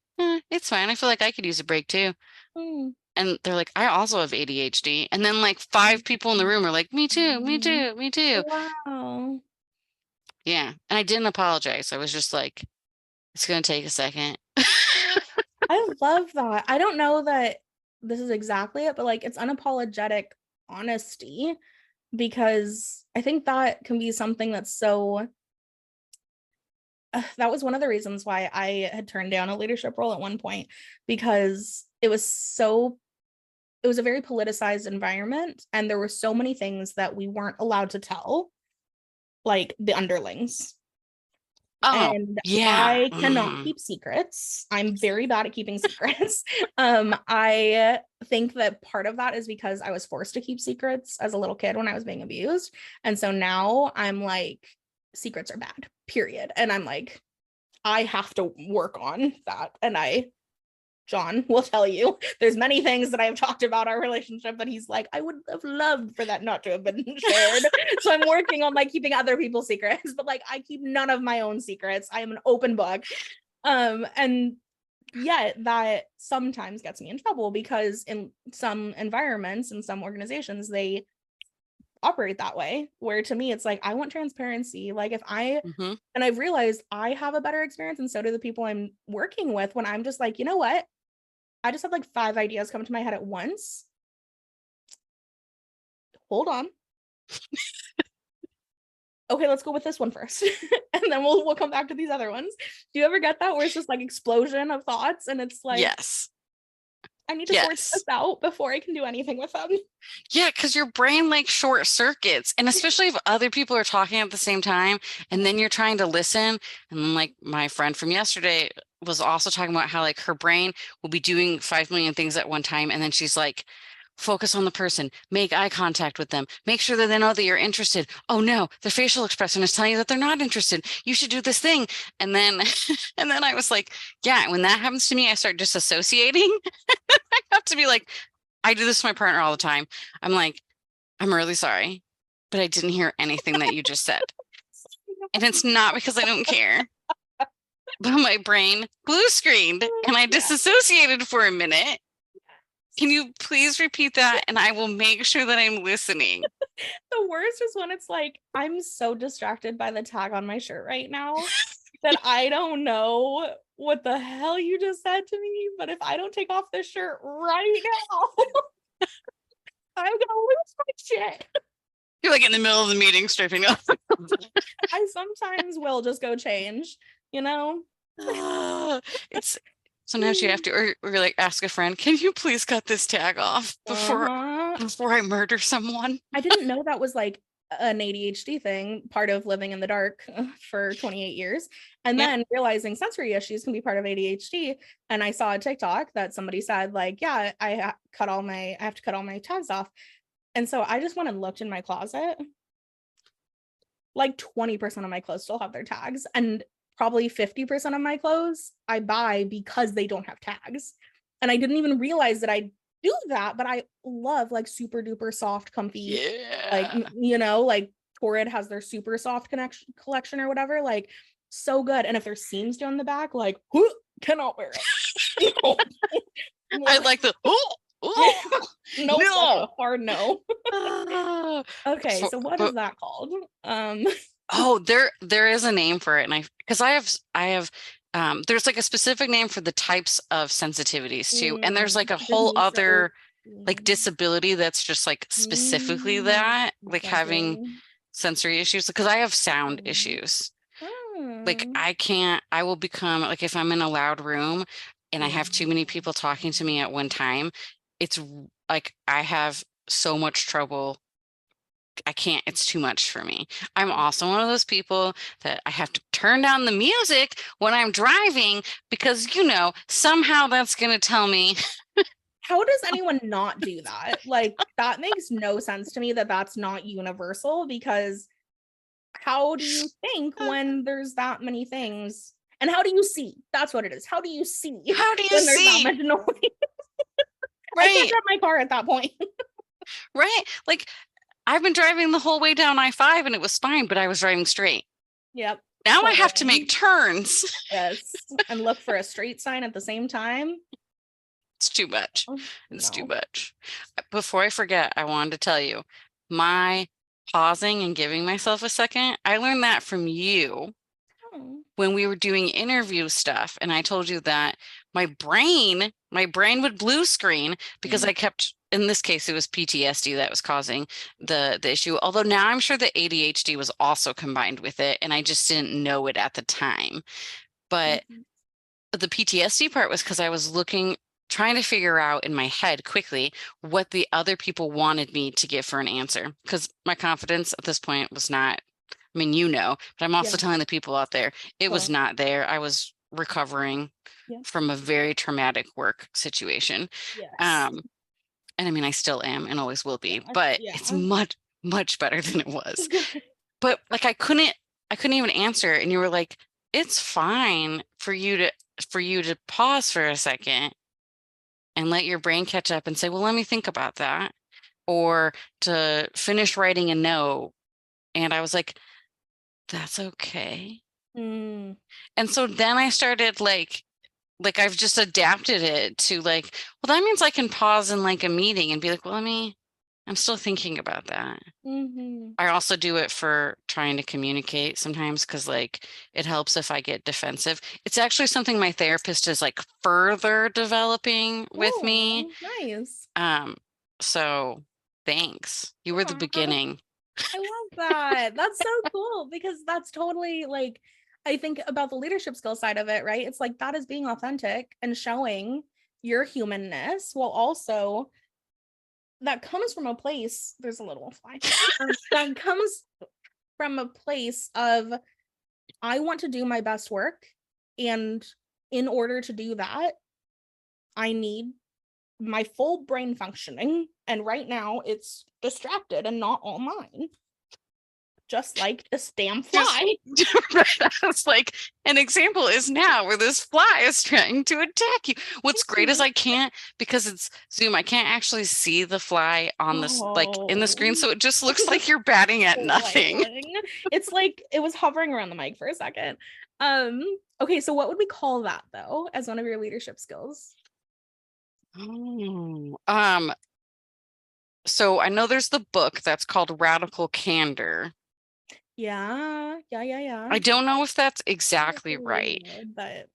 it's fine. I feel like I could use a break too. Mm. And they're like, I also have ADHD. And then like 5 people in the room are like, me too, me too, me too. Wow. Yeah. And I didn't apologize. I was just like, it's going to take a second. I love that. I don't know that this is exactly it, but like it's unapologetic honesty, because I think that can be something that's so that was one of the reasons why I had turned down a leadership role at one point, because it was a very politicized environment and there were so many things that we weren't allowed to tell, like the underlings. Oh, And yeah. I cannot keep secrets. I'm very bad at keeping secrets. I think that part of that is because I was forced to keep secrets as a little kid when I was being abused. And so now I'm like, secrets are bad, period. And I'm like, I have to work on that. And John will tell you, there's many things that I have talked about our relationship, but he's like, I would have loved for that not to have been shared. So I'm working on like keeping other people's secrets, but like I keep none of my own secrets. I am an open book. And yet that sometimes gets me in trouble, because in some environments and some organizations, they operate that way, where to me it's like, I want transparency. Like if I Mm-hmm. and I've realized I have a better experience, and so do the people I'm working with, when I'm just like, you know what, I just have like 5 ideas come to my head at once. Hold on. Okay, let's go with this one first. And then we'll come back to these other ones. Do you ever get that where it's just like explosion of thoughts and it's like, Yes. I need to sort this Yes. out before I can do anything with them? Yeah, because your brain like short circuits. And especially if other people are talking at the same time and then you're trying to listen. And like my friend from yesterday was also talking about how like her brain will be doing 5 million things at one time. And then she's like, focus on the person, make eye contact with them, make sure that they know that you're interested. Oh no, their facial expression is telling you that they're not interested. You should do this thing. And then and then I was like, yeah, when that happens to me, I start disassociating. I have to be like, I do this to my partner all the time. I'm like, I'm really sorry, but I didn't hear anything that you just said. And it's not because I don't care, but my brain blue screened and I Yeah. disassociated for a minute. Can you please repeat that? And I will make sure that I'm listening. The worst is when it's like, I'm so distracted by the tag on my shirt right now that I don't know what the hell you just said to me. But if I don't take off this shirt right now, I'm gonna lose my shit. You're like in the middle of the meeting stripping up. I sometimes will just go change, you know? It's sometimes you have to, or like ask a friend, can you please cut this tag off Uh-huh. before I murder someone? I didn't know that was like an ADHD thing, part of living in the dark for 28 years. And Yeah. then realizing sensory issues can be part of ADHD. And I saw a TikTok that somebody said, like, yeah, I have to cut all my tags off. And so I just went and looked in my closet. Like 20% of my clothes still have their tags. And probably 50% of my clothes I buy because they don't have tags. And I didn't even realize that I do that, but I love like super duper soft, comfy, like, Yeah. like Torrid has their super soft collection or whatever, like so good. And if there's seams down the back, like, cannot wear it. I like the, oh, No, that's a no. hard no. Okay, so what is But that called? oh, there is a name for it, and because I have there's like a specific name for the types of sensitivities too, and there's like a There's whole miso. other like disability that's just like specifically Mm, that, like having okay. sensory issues, because I have sound Mm. issues. Like Mm. I will become like if I'm in a loud room and I Yeah. have too many people talking to me at one time, it's like I have so much trouble. I can't, it's too much for me. I'm also one of those people that I have to turn down the music when I'm driving because, somehow that's going to tell me. How does anyone not do that? Like, that makes no sense to me that that's not universal, because how do you think when there's that many things? And how do you see? That's what it is. How do you see? How do you when there's that see? much noise? I can't Right. drive my car at that point. Right. Like I've been driving the whole way down I-5 and it was fine, but I was driving straight. Yep. Now I have to Totally. make turns. Yes. And look for a street sign at the same time. It's too much. Oh, It's too no. much. Before I forget, I wanted to tell you my pausing and giving myself a second. I learned that from you Oh. when we were doing interview stuff. And I told you that my brain would blue screen because I kept, in this case, it was PTSD that was causing the issue. Although now I'm sure the ADHD was also combined with it, and I just didn't know it at the time. But the PTSD part was because I was trying to figure out in my head quickly what the other people wanted me to give for an answer. Because my confidence at this point was not, I mean, but I'm also telling the people out there, it was not there. I was recovering from a very traumatic work situation. Yes. And I mean, I still am and always will be, Yeah. but Yeah. it's much, much better than it was. But like I couldn't even answer. And you were like, it's fine for you to pause for a second and let your brain catch up and say, well, let me think about that. Or to finish writing a note. And I was like, that's okay. Mm. And so then I started like I've just adapted it to like, well, that means I can pause in like a meeting and be like, well, I'm still thinking about that. Mm-hmm. I also do it for trying to communicate sometimes because like it helps if I get defensive. It's actually something my therapist is like further developing with me. Nice. So thanks. You were the beginning. I love that. That's so cool because that's totally like, I think about the leadership skill side of it, right? It's like that is being authentic and showing your humanness while also that comes from a place, there's a little fly, that comes from a place of, I want to do my best work. And in order to do that, I need my full brain functioning. And right now it's distracted and not all mine. Just like this damn fly. That's like an example is now where this fly is trying to attack you. What's great is I can't, because it's Zoom, I can't actually see the fly on this like in the screen. So it just looks like you're batting at nothing. It's like it was hovering around the mic for a second. Okay, so what would we call that though as one of your leadership skills? So I know there's the book that's called Radical Candor. Yeah. I don't know if that's exactly right. But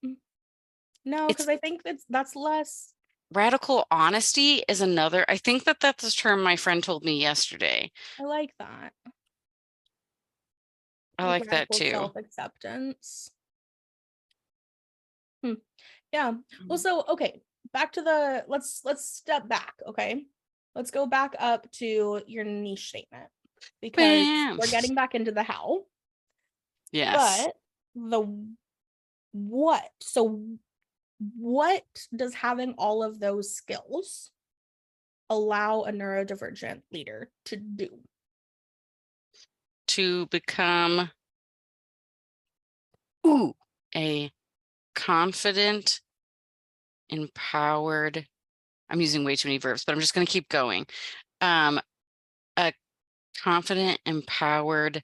no, because I think that's less. Radical honesty is another. I think that's a term my friend told me yesterday. I like that. I like that too. Self-acceptance. Yeah. Well, so okay, back to let's step back, okay? Let's go back up to your niche statement because we're getting back into the how. Yes. But the what? So what does having all of those skills allow a neurodivergent leader to do? To become a confident, empowered, I'm using way too many verbs, but I'm just going to keep going. A confident, empowered,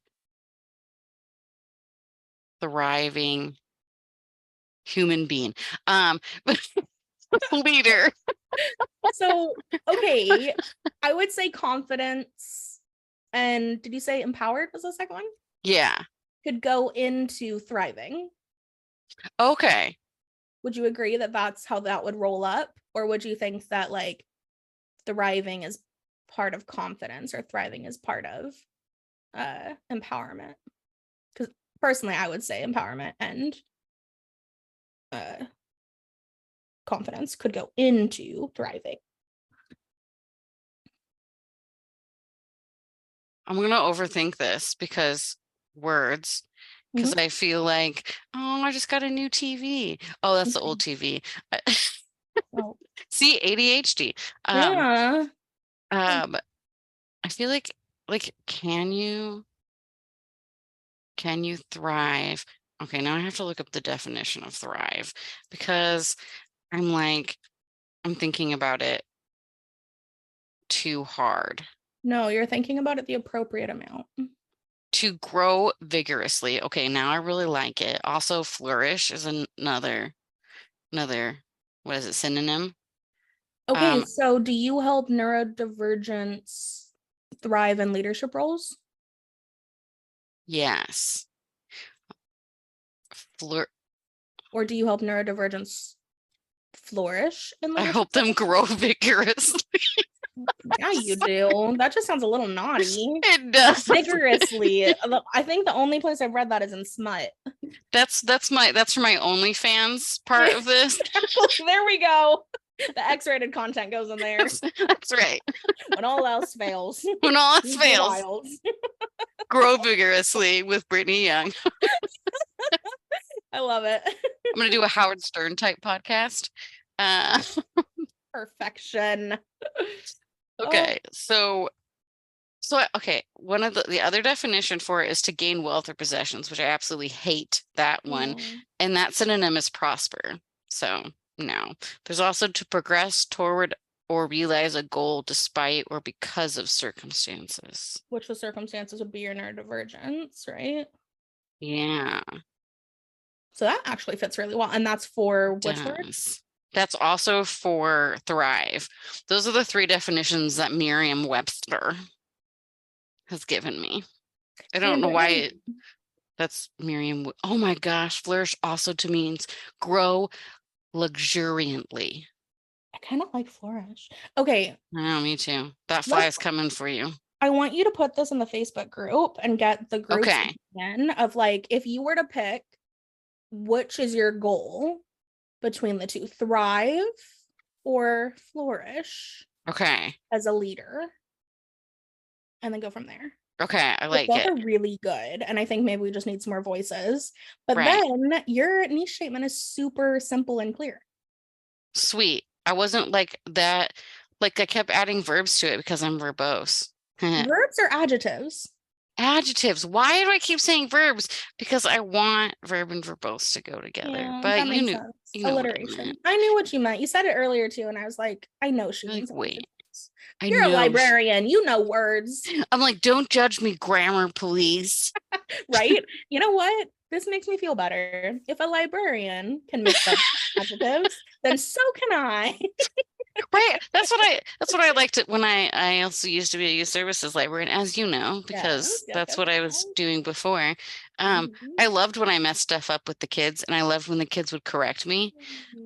thriving human being. Leader. So, okay, I would say confidence. And did you say empowered was the second one? Yeah. Could go into thriving. Okay. Would you agree that that's how that would roll up? Or would you think that like thriving is part of confidence or thriving is part of empowerment? Because personally, I would say empowerment and confidence could go into thriving. I'm going to overthink this because words, because I feel like, oh, I just got a new TV. Oh, that's the old TV. See, ADHD. Yeah. I feel like can you thrive Okay, now I have to look up the definition of thrive because I'm thinking about it too hard. No, you're thinking about it the appropriate amount. To grow vigorously. Okay, now I really like it. Also, flourish is another, what is it, synonym? Okay, so do you help neurodivergents thrive in leadership roles? Yes. Or do you help neurodivergents flourish in I leadership help them roles? grow vigorously. Yeah, you do. That just sounds a little naughty. It does. Vigorously. I think the only place I've read that is in Smut. That's for my OnlyFans part of this. There we go. The X-rated content goes in there. That's right. When all else fails. When all else fails. Grow vigorously with Brittany Young. I love it. I'm going to do a Howard Stern type podcast. Perfection. Okay, so okay, one of the other definition for it is to gain wealth or possessions, which I absolutely hate that one. And that synonym is prosper. So no. There's also to progress toward or realize a goal despite or because of circumstances. Which the circumstances would be your neurodivergence, right? Yeah. So that actually fits really well. And that's for which word? That's also for thrive. Those are the 3 definitions that Merriam-Webster has given me. I don't know why that's Merriam. Oh my gosh, flourish also means grow luxuriantly. I kind of like flourish. Okay. I know, me too. That fly is coming for you. I want you to put this in the Facebook group and get the group again of like, if you were to pick which is your goal between the two, thrive or flourish. Okay. As a leader. And then go from there. Okay, I like both it. Are really good. And I think maybe we just need some more voices. But then your niche statement is super simple and clear. Sweet. I wasn't like that. Like I kept adding verbs to it because I'm verbose. Verbs or adjectives? Adjectives. Why do I keep saying verbs? Because I want verb and verbose to go together. Yeah, but you knew alliteration. I knew what you meant. You said it earlier too, and I was like, I know she means wait. You're a librarian. You know words. I'm like, don't judge me, grammar police. Right? You know what? This makes me feel better. If a librarian can mix up adjectives, then so can I. Right. That's what I liked it when I also used to be a youth services librarian, as you know, because that's what I was doing before. I loved when I messed stuff up with the kids, and I loved when the kids would correct me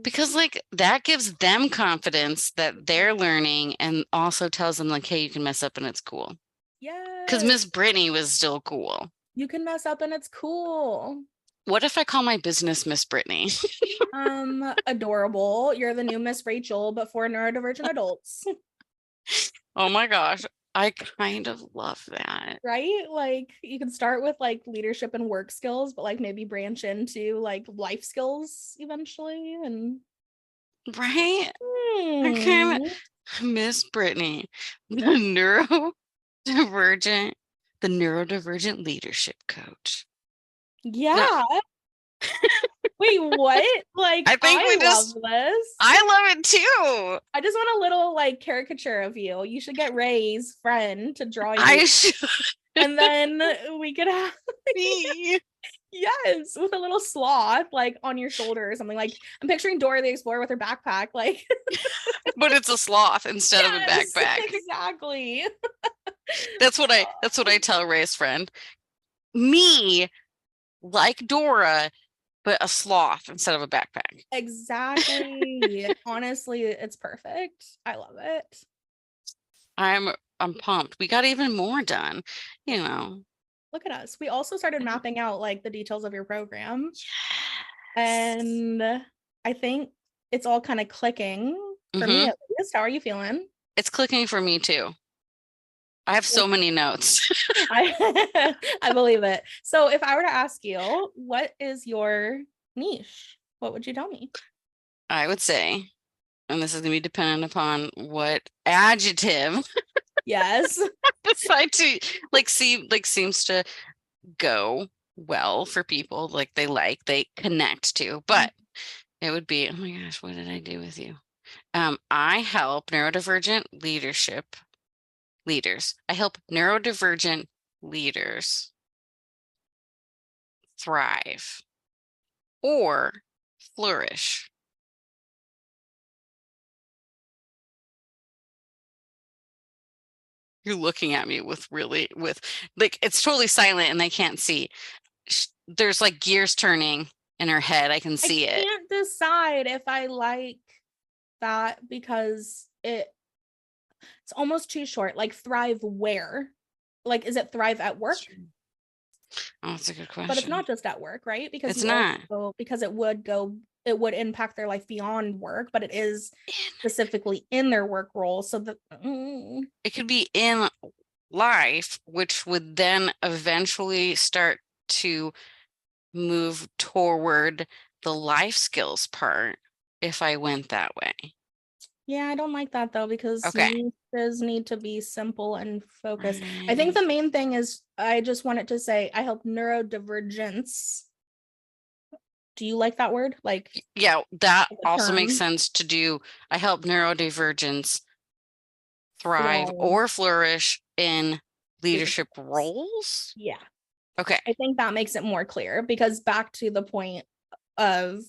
because like that gives them confidence that they're learning and also tells them like, hey, you can mess up and it's cool. Yeah. Because Miss Brittany was still cool. You can mess up and it's cool. What if I call my business Miss Brittany? Adorable. You're the new Miss Rachel, but for neurodivergent adults. Oh my gosh. I kind of love that. Right? Like you can start with like leadership and work skills, but like maybe branch into like life skills eventually. And right? I kind of Miss Brittany, the neurodivergent leadership coach. Yeah. Wait, what? Like I love this. I love it too. I just want a little like caricature of you. You should get Ray's friend to draw you. I should. And then we could have me. Yes, with a little sloth like on your shoulder or something. Like I'm picturing Dora the Explorer with her backpack, like but it's a sloth instead of a backpack. Exactly. That's what I tell Ray's friend. Me, like Dora, but a sloth instead of a backpack. Exactly. Honestly, it's perfect. I love it. I'm pumped. We got even more done, you know. Look at us. We also started mapping out like the details of your program. Yes. And I think it's all kind of clicking for me at least. How are you feeling? It's clicking for me too. I have so many notes. I believe it. So if I were to ask you, what is your niche? What would you tell me? I would say, and this is going to be dependent upon what adjective yes decide to seems to go. well for people, like they connect to, but it would be, oh my gosh, what did I do with you? I help neurodivergent leaders. I help neurodivergent leaders thrive or flourish. You're looking at me with like, it's totally silent and I can't see. There's like gears turning in her head. I can see it. I can't decide if I like that because it's almost too short. Like thrive where? Like, is it thrive at work? Oh, that's a good question. But it's not just at work, right? Because it's not. Because it would impact their life beyond work, but it is specifically in their work role. So that it could be in life, which would then eventually start to move toward the life skills part if I went that way. Yeah, I don't like that though, because niches need to be simple and focused. I think the main thing is I just wanted to say I help neurodivergence. Do you like that word? Like, yeah, that also makes sense to do. I help neurodivergence thrive or flourish in leadership roles. Yeah. Okay. I think that makes it more clear, because back to the point of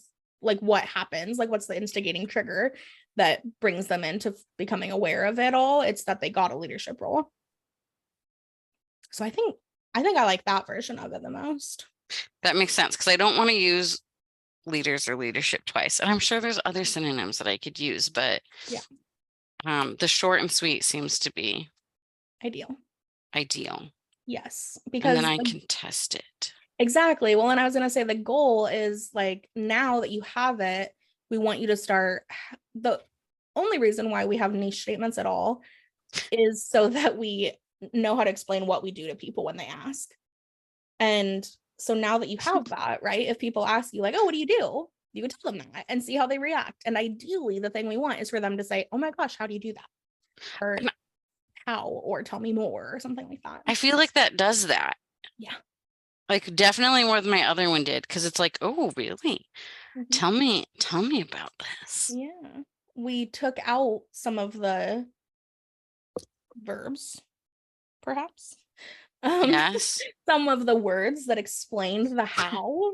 like what happens, like what's the instigating trigger that brings them into becoming aware of it all? It's that they got a leadership role. So I think I like that version of it the most. That makes sense, because I don't want to use leaders or leadership twice. And I'm sure there's other synonyms that I could use, but yeah. The short and sweet seems to be ideal. Yes. Because and then I can test it. Exactly. Well, and I was going to say the goal is like, now that you have it, we want you to start. The only reason why we have niche statements at all is so that we know how to explain what we do to people when they ask. And so now that you have that, right, if people ask you like, oh, what do? You can tell them that and see how they react. And ideally, the thing we want is for them to say, oh my gosh, how do you do that? Or how, or tell me more, or something like that. I feel like that does that. Yeah. Like definitely more than my other one did, because it's like, oh, really? Tell me about this. Yeah. We took out some of the verbs, perhaps. Yes. Some of the words that explained the how,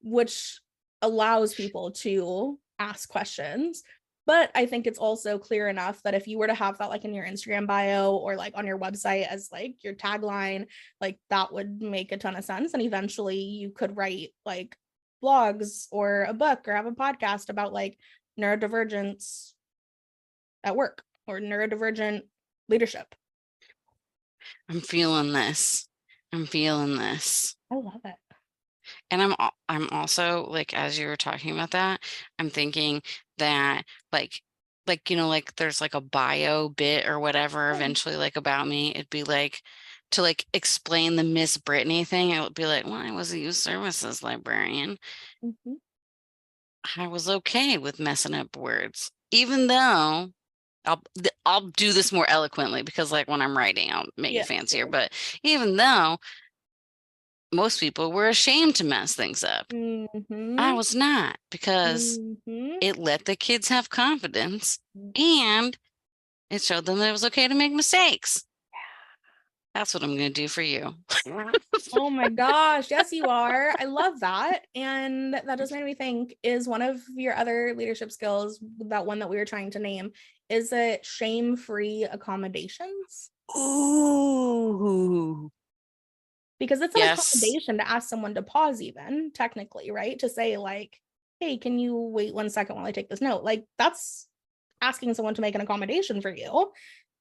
which allows people to ask questions. But I think it's also clear enough that if you were to have that like in your Instagram bio or like on your website as like your tagline, like that would make a ton of sense. And eventually you could write like blogs or a book or have a podcast about like neurodivergence at work or neurodivergent leadership. I'm feeling this. I love it. And I'm also like, as you were talking about that, I'm thinking that like, you know, like there's like a bio bit or whatever eventually like about me. It'd be like to like explain the Miss Brittany thing. It would be like, well, I was a youth services librarian. I was okay with messing up words, even though I'll do this more eloquently, because like when I'm writing, I'll make it fancier. But even though most people were ashamed to mess things up, I was not, because it let the kids have confidence and it showed them that it was okay to make mistakes. That's what I'm going to do for you. Oh my gosh. Yes, you are. I love that. And that just made me think, is one of your other leadership skills, that one that we were trying to name, is it shame-free accommodations? Ooh. Because it's an accommodation to ask someone to pause, even technically, right? To say like, hey, can you wait 1 second while I take this note? Like that's asking someone to make an accommodation for you.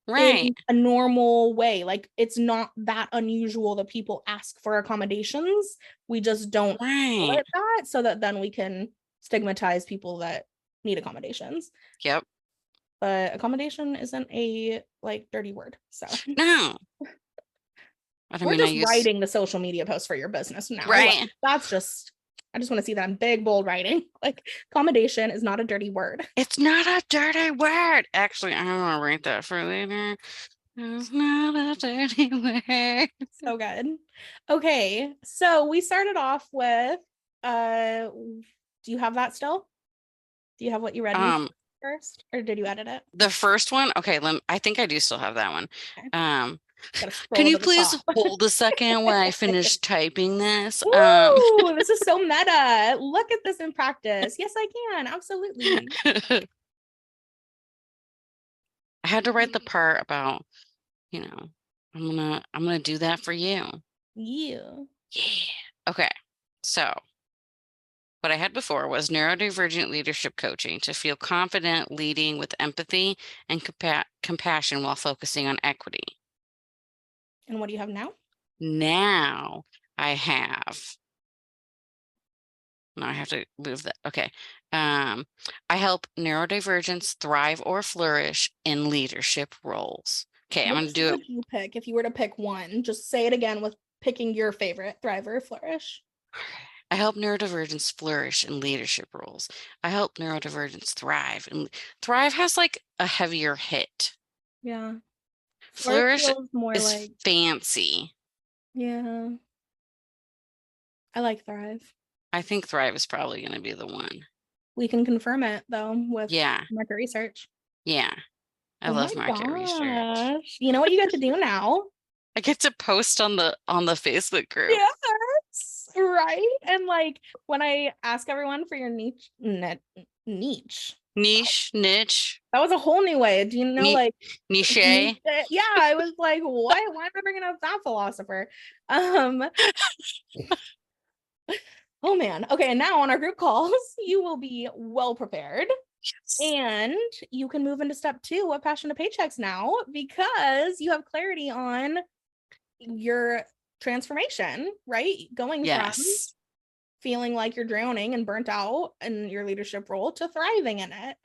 Right. In a normal way. Like it's not that unusual that people ask for accommodations. We just don't call it that, so that then we can stigmatize people that need accommodations. Yep. But accommodation isn't a like dirty word. So no. We're just writing the social media post for your business now. Right. That's just, I just want to see that in big, bold writing. Like accommodation is not a dirty word. It's not a dirty word. Actually, I don't want to write that for later. It's not a dirty word. So good. Okay, so we started off with do you have that still? Do you have what you read me first, or did you edit it? The first one, okay, I think I do still have that one. Okay. Can Gotta scroll you to the please top. hold a second while I finish typing this? Ooh, this is so meta. Look at this in practice. Yes, I can. Absolutely. I had to write the part about, I'm gonna do that for you. You. Yeah. Okay. So what I had before was neurodivergent leadership coaching to feel confident leading with empathy and compassion while focusing on equity. And what do you have now? Now I have Now I have to move that. Okay. I help neurodivergents thrive or flourish in leadership roles. Okay, I'm going to Which do it. would you pick if you were to pick one? Just say it again with picking your favorite thrive or flourish. I help neurodivergents flourish in leadership roles. I help neurodivergents thrive. And thrive has like a heavier hit. Yeah. Flourish feels more is like, fancy. yeah. I like thrive. I think thrive is probably going to be the one. We can confirm it though with Yeah. market research. Yeah. I Oh my love market research. gosh. You know what you get to do now? I get to post on the Facebook group. Yes, right. And like when I ask everyone for your niche, niche. Niche. That was a whole new way. Do you know, like Niche. yeah, I was like, what? Why am I bringing up that philosopher? Um, oh man. Okay, and now on our group calls, you will be well prepared. Yes. And you can move into step 2 of Passion to Paychecks now because you have clarity on your transformation, right? Going from feeling like you're drowning and burnt out in your leadership role to thriving in it.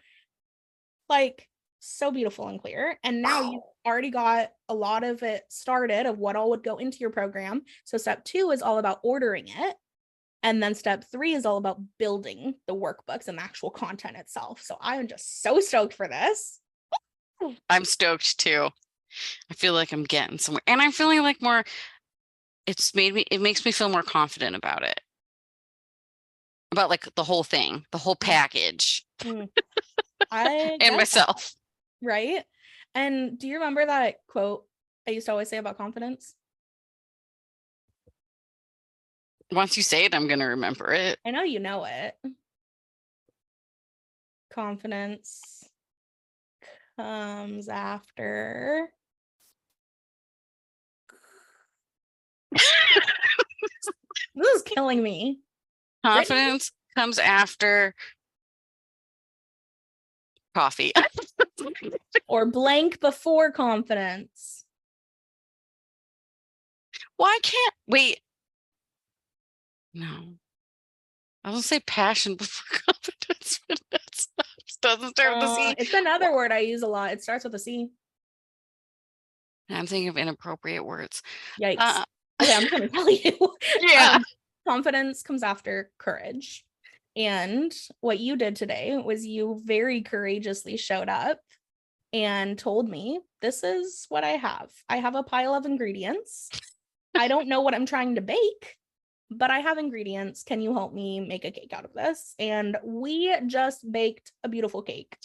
Like, so beautiful and clear. And now you've already got a lot of it started of what all would go into your program. So step 2 is all about ordering it. And then step 3 is all about building the workbooks and the actual content itself. So I'm just so stoked for this. I'm stoked too. I feel like I'm getting somewhere. And I'm feeling like it makes me feel more confident about it. About like the whole thing, the whole package. And myself. That, right? And do you remember that quote I used to always say about confidence? Once you say it, I'm going to remember it. I know you know it. Confidence comes after. This is killing me. Confidence comes after coffee. Or blank before confidence. Why can't wait? No. I was going to say passion before confidence, but it doesn't start with a C. It's another word I use a lot. It starts with a C. I'm thinking of inappropriate words. Yikes. Okay, I'm just going to tell you. Yeah. Confidence comes after courage. And what you did today was you very courageously showed up and told me, this is what I have. I have a pile of ingredients. I don't know what I'm trying to bake, but I have ingredients. Can you help me make a cake out of this? And we just baked a beautiful cake.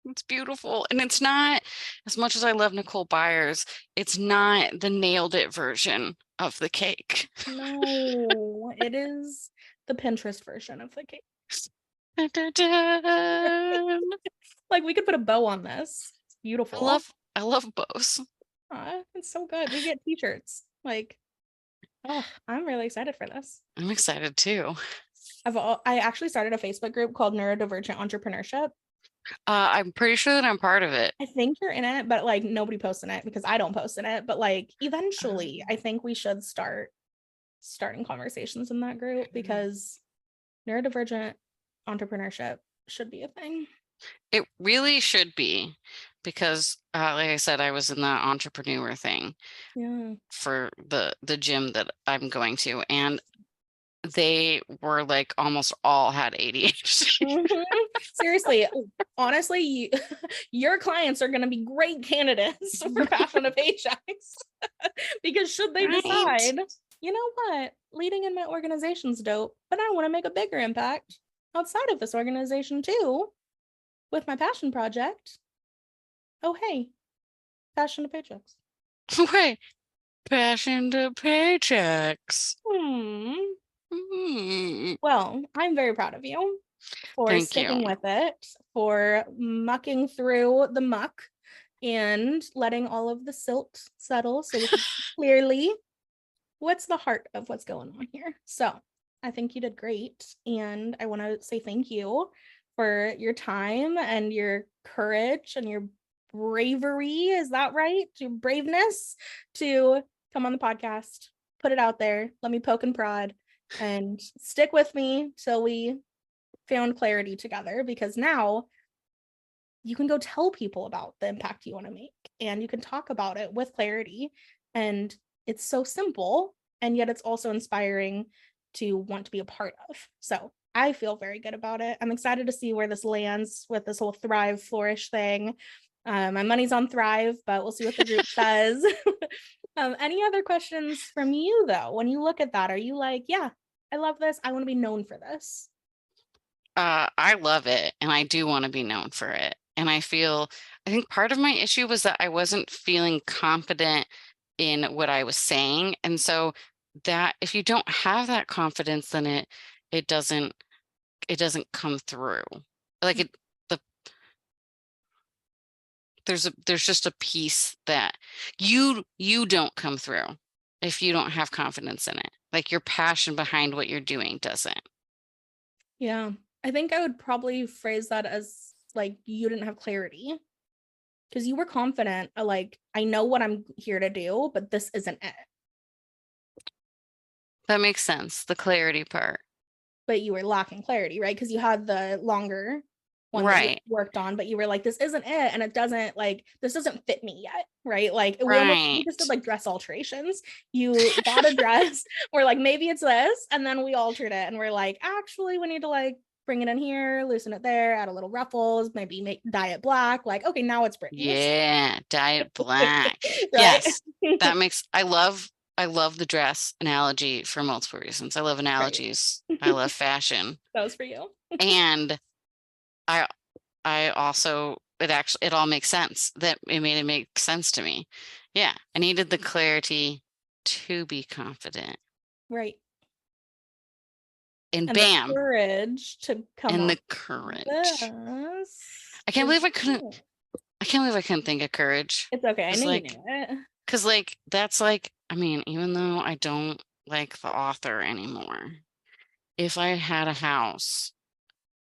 It's beautiful. And it's not, as much as I love Nicole Byers, it's not the nailed it version of the cake. No, it is the Pinterest version of the cake. Like we could put a bow on this. It's beautiful. I love bows. It's so good. We get t-shirts. Like, oh, I'm really excited for this. I'm excited too. I actually started a Facebook group called Neurodivergent Entrepreneurship. I'm pretty sure that I'm part of it. I think you're in it, but like nobody posts in it because I don't post in it. But like eventually, I think we should starting conversations in that group because neurodivergent entrepreneurship should be a thing. It really should be because, like I said, I was in the entrepreneur thing for the gym that I'm going to, and they were like almost all had ADHD. Seriously, honestly, your clients are going to be great candidates for Passion to Paychecks because should they Right. decide, you know what, leading in my organization's dope, but I want to make a bigger impact outside of this organization too with my passion project. Oh, hey, Passion to Paychecks. Wait, Passion to Paychecks. Well, I'm very proud of you for Thank you. sticking with it, for mucking through the muck and letting all of the silt settle so we can clearly what's the heart of what's going on here. So I think you did great. And I want to say thank you for your time and your courage and your bravery. Is that right? Your braveness to come on the podcast, put it out there, let me poke and prod, and stick with me till we found clarity together, because now you can go tell people about the impact you want to make and you can talk about it with clarity. And it's so simple, and yet it's also inspiring to want to be a part of. So I feel very good about it. I'm excited to see where this lands with this whole Thrive Flourish thing. My money's on Thrive, but we'll see what the group says. Any other questions from you though? When you look at that, are you like, yeah, I love this, I want to be known for this? I love it, and I do want to be known for it. And I think part of my issue was that I wasn't feeling confident in what I was saying. And so that if you don't have that confidence, then it doesn't come through. Like there's just a piece that you don't come through if you don't have confidence in it. Like your passion behind what you're doing doesn't. Yeah, I think I would probably phrase that as like you didn't have clarity, because you were confident, like, I know what I'm here to do, but this isn't it. That makes sense. The clarity part. But you were lacking clarity, right? Because you had the longer one that you Right. worked on, but you were like, this isn't it. And it doesn't, like, this doesn't fit me yet, right? Like, we just did like dress alterations. You got a dress, we're like, maybe it's this. And then we altered it. And we're like, actually, we need to like bring it in here, loosen it there, add a little ruffles, maybe dye it black. Like, okay, now it's Brittany's. Yeah, dye it black. Right? Yes, I love the dress analogy for multiple reasons. I love analogies. Right. I love fashion. That was for you. And I also, it all makes sense. That it made it make sense to me. Yeah, I needed the clarity to be confident. Right. And bam. The courage to come and on. The courage. I can't believe I couldn't think of courage. It's okay. I knew you knew it. Because like, that's like, I mean, even though I don't like the author anymore, if I had a house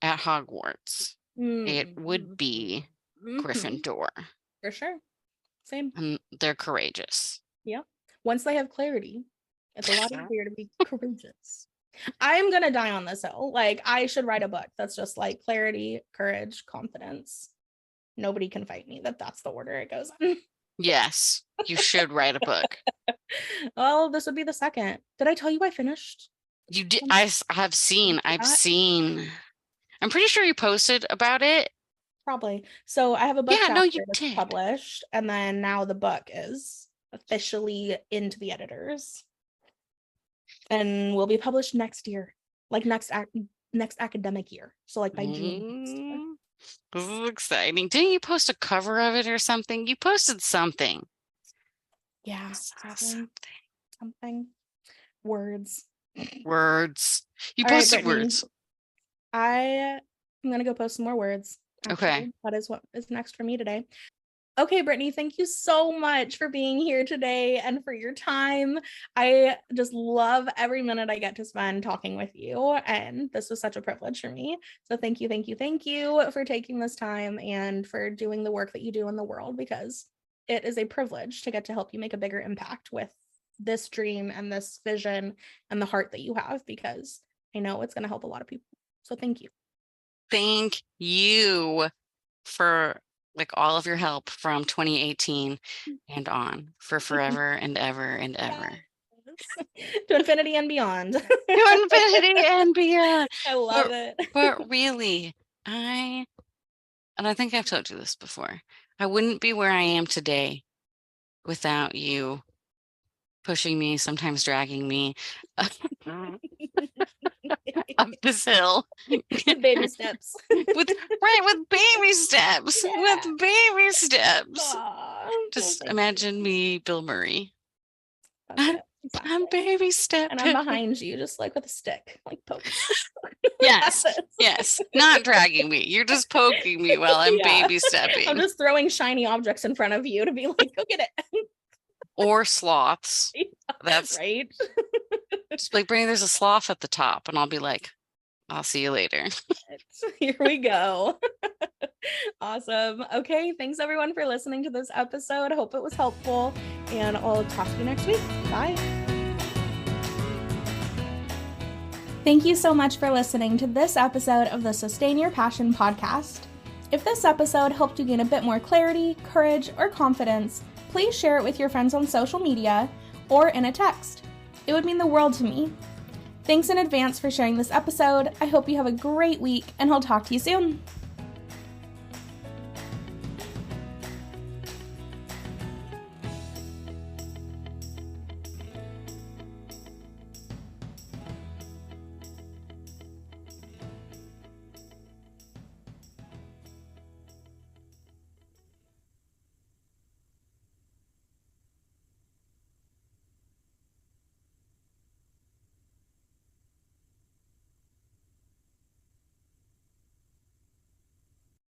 at Hogwarts, it would be Gryffindor. For sure. Same. And they're courageous. Yeah. Once they have clarity, it's a lot easier to be courageous. I'm going to die on this hill. Like, I should write a book that's just like clarity, courage, confidence. Nobody can fight me that's the order it goes in. Yes, you should write a book. Well, this would be the second. Did I tell you I finished? You did. I've seen. I'm pretty sure you posted about it. Probably. So I have a book you did. Published, and then now the book is officially into the editors and will be published next year, like next academic year. So like by June. This is exciting. Didn't you post a cover of it or something? You posted something. Yeah. Something. Words. You posted words. I'm going to go post some more words. Actually. Okay. That is what is next for me today. Okay, Brittany, thank you so much for being here today and for your time. I just love every minute I get to spend talking with you, and this was such a privilege for me. So thank you for taking this time and for doing the work that you do in the world, because it is a privilege to get to help you make a bigger impact with this dream and this vision and the heart that you have, because I know it's going to help a lot of people. So thank you. Thank you for like all of your help from 2018 and on, for forever and ever and ever. To infinity and beyond. To infinity and beyond. I love it. But really, and I think I've told you this before, I wouldn't be where I am today without you pushing me, sometimes dragging me up this hill. With baby steps. with baby steps. Yeah. With baby steps. Aww, Just imagine me, Bill Murray. I'm baby stepping. And I'm behind you, just like with a stick, like poking. Yes. Not dragging me. You're just poking me while I'm baby stepping. I'm just throwing shiny objects in front of you to be like, go get it. Or sloths. Yeah, that's right. Just like, Brittany, there's a sloth at the top, and I'll be like, I'll see you later. Here we go. Awesome. Okay. Thanks everyone for listening to this episode. I hope it was helpful, and I'll talk to you next week. Bye. Thank you so much for listening to this episode of the Sustain Your Passion podcast. If this episode helped you gain a bit more clarity, courage, or confidence, please share it with your friends on social media or in a text. It would mean the world to me. Thanks in advance for sharing this episode. I hope you have a great week, and I'll talk to you soon.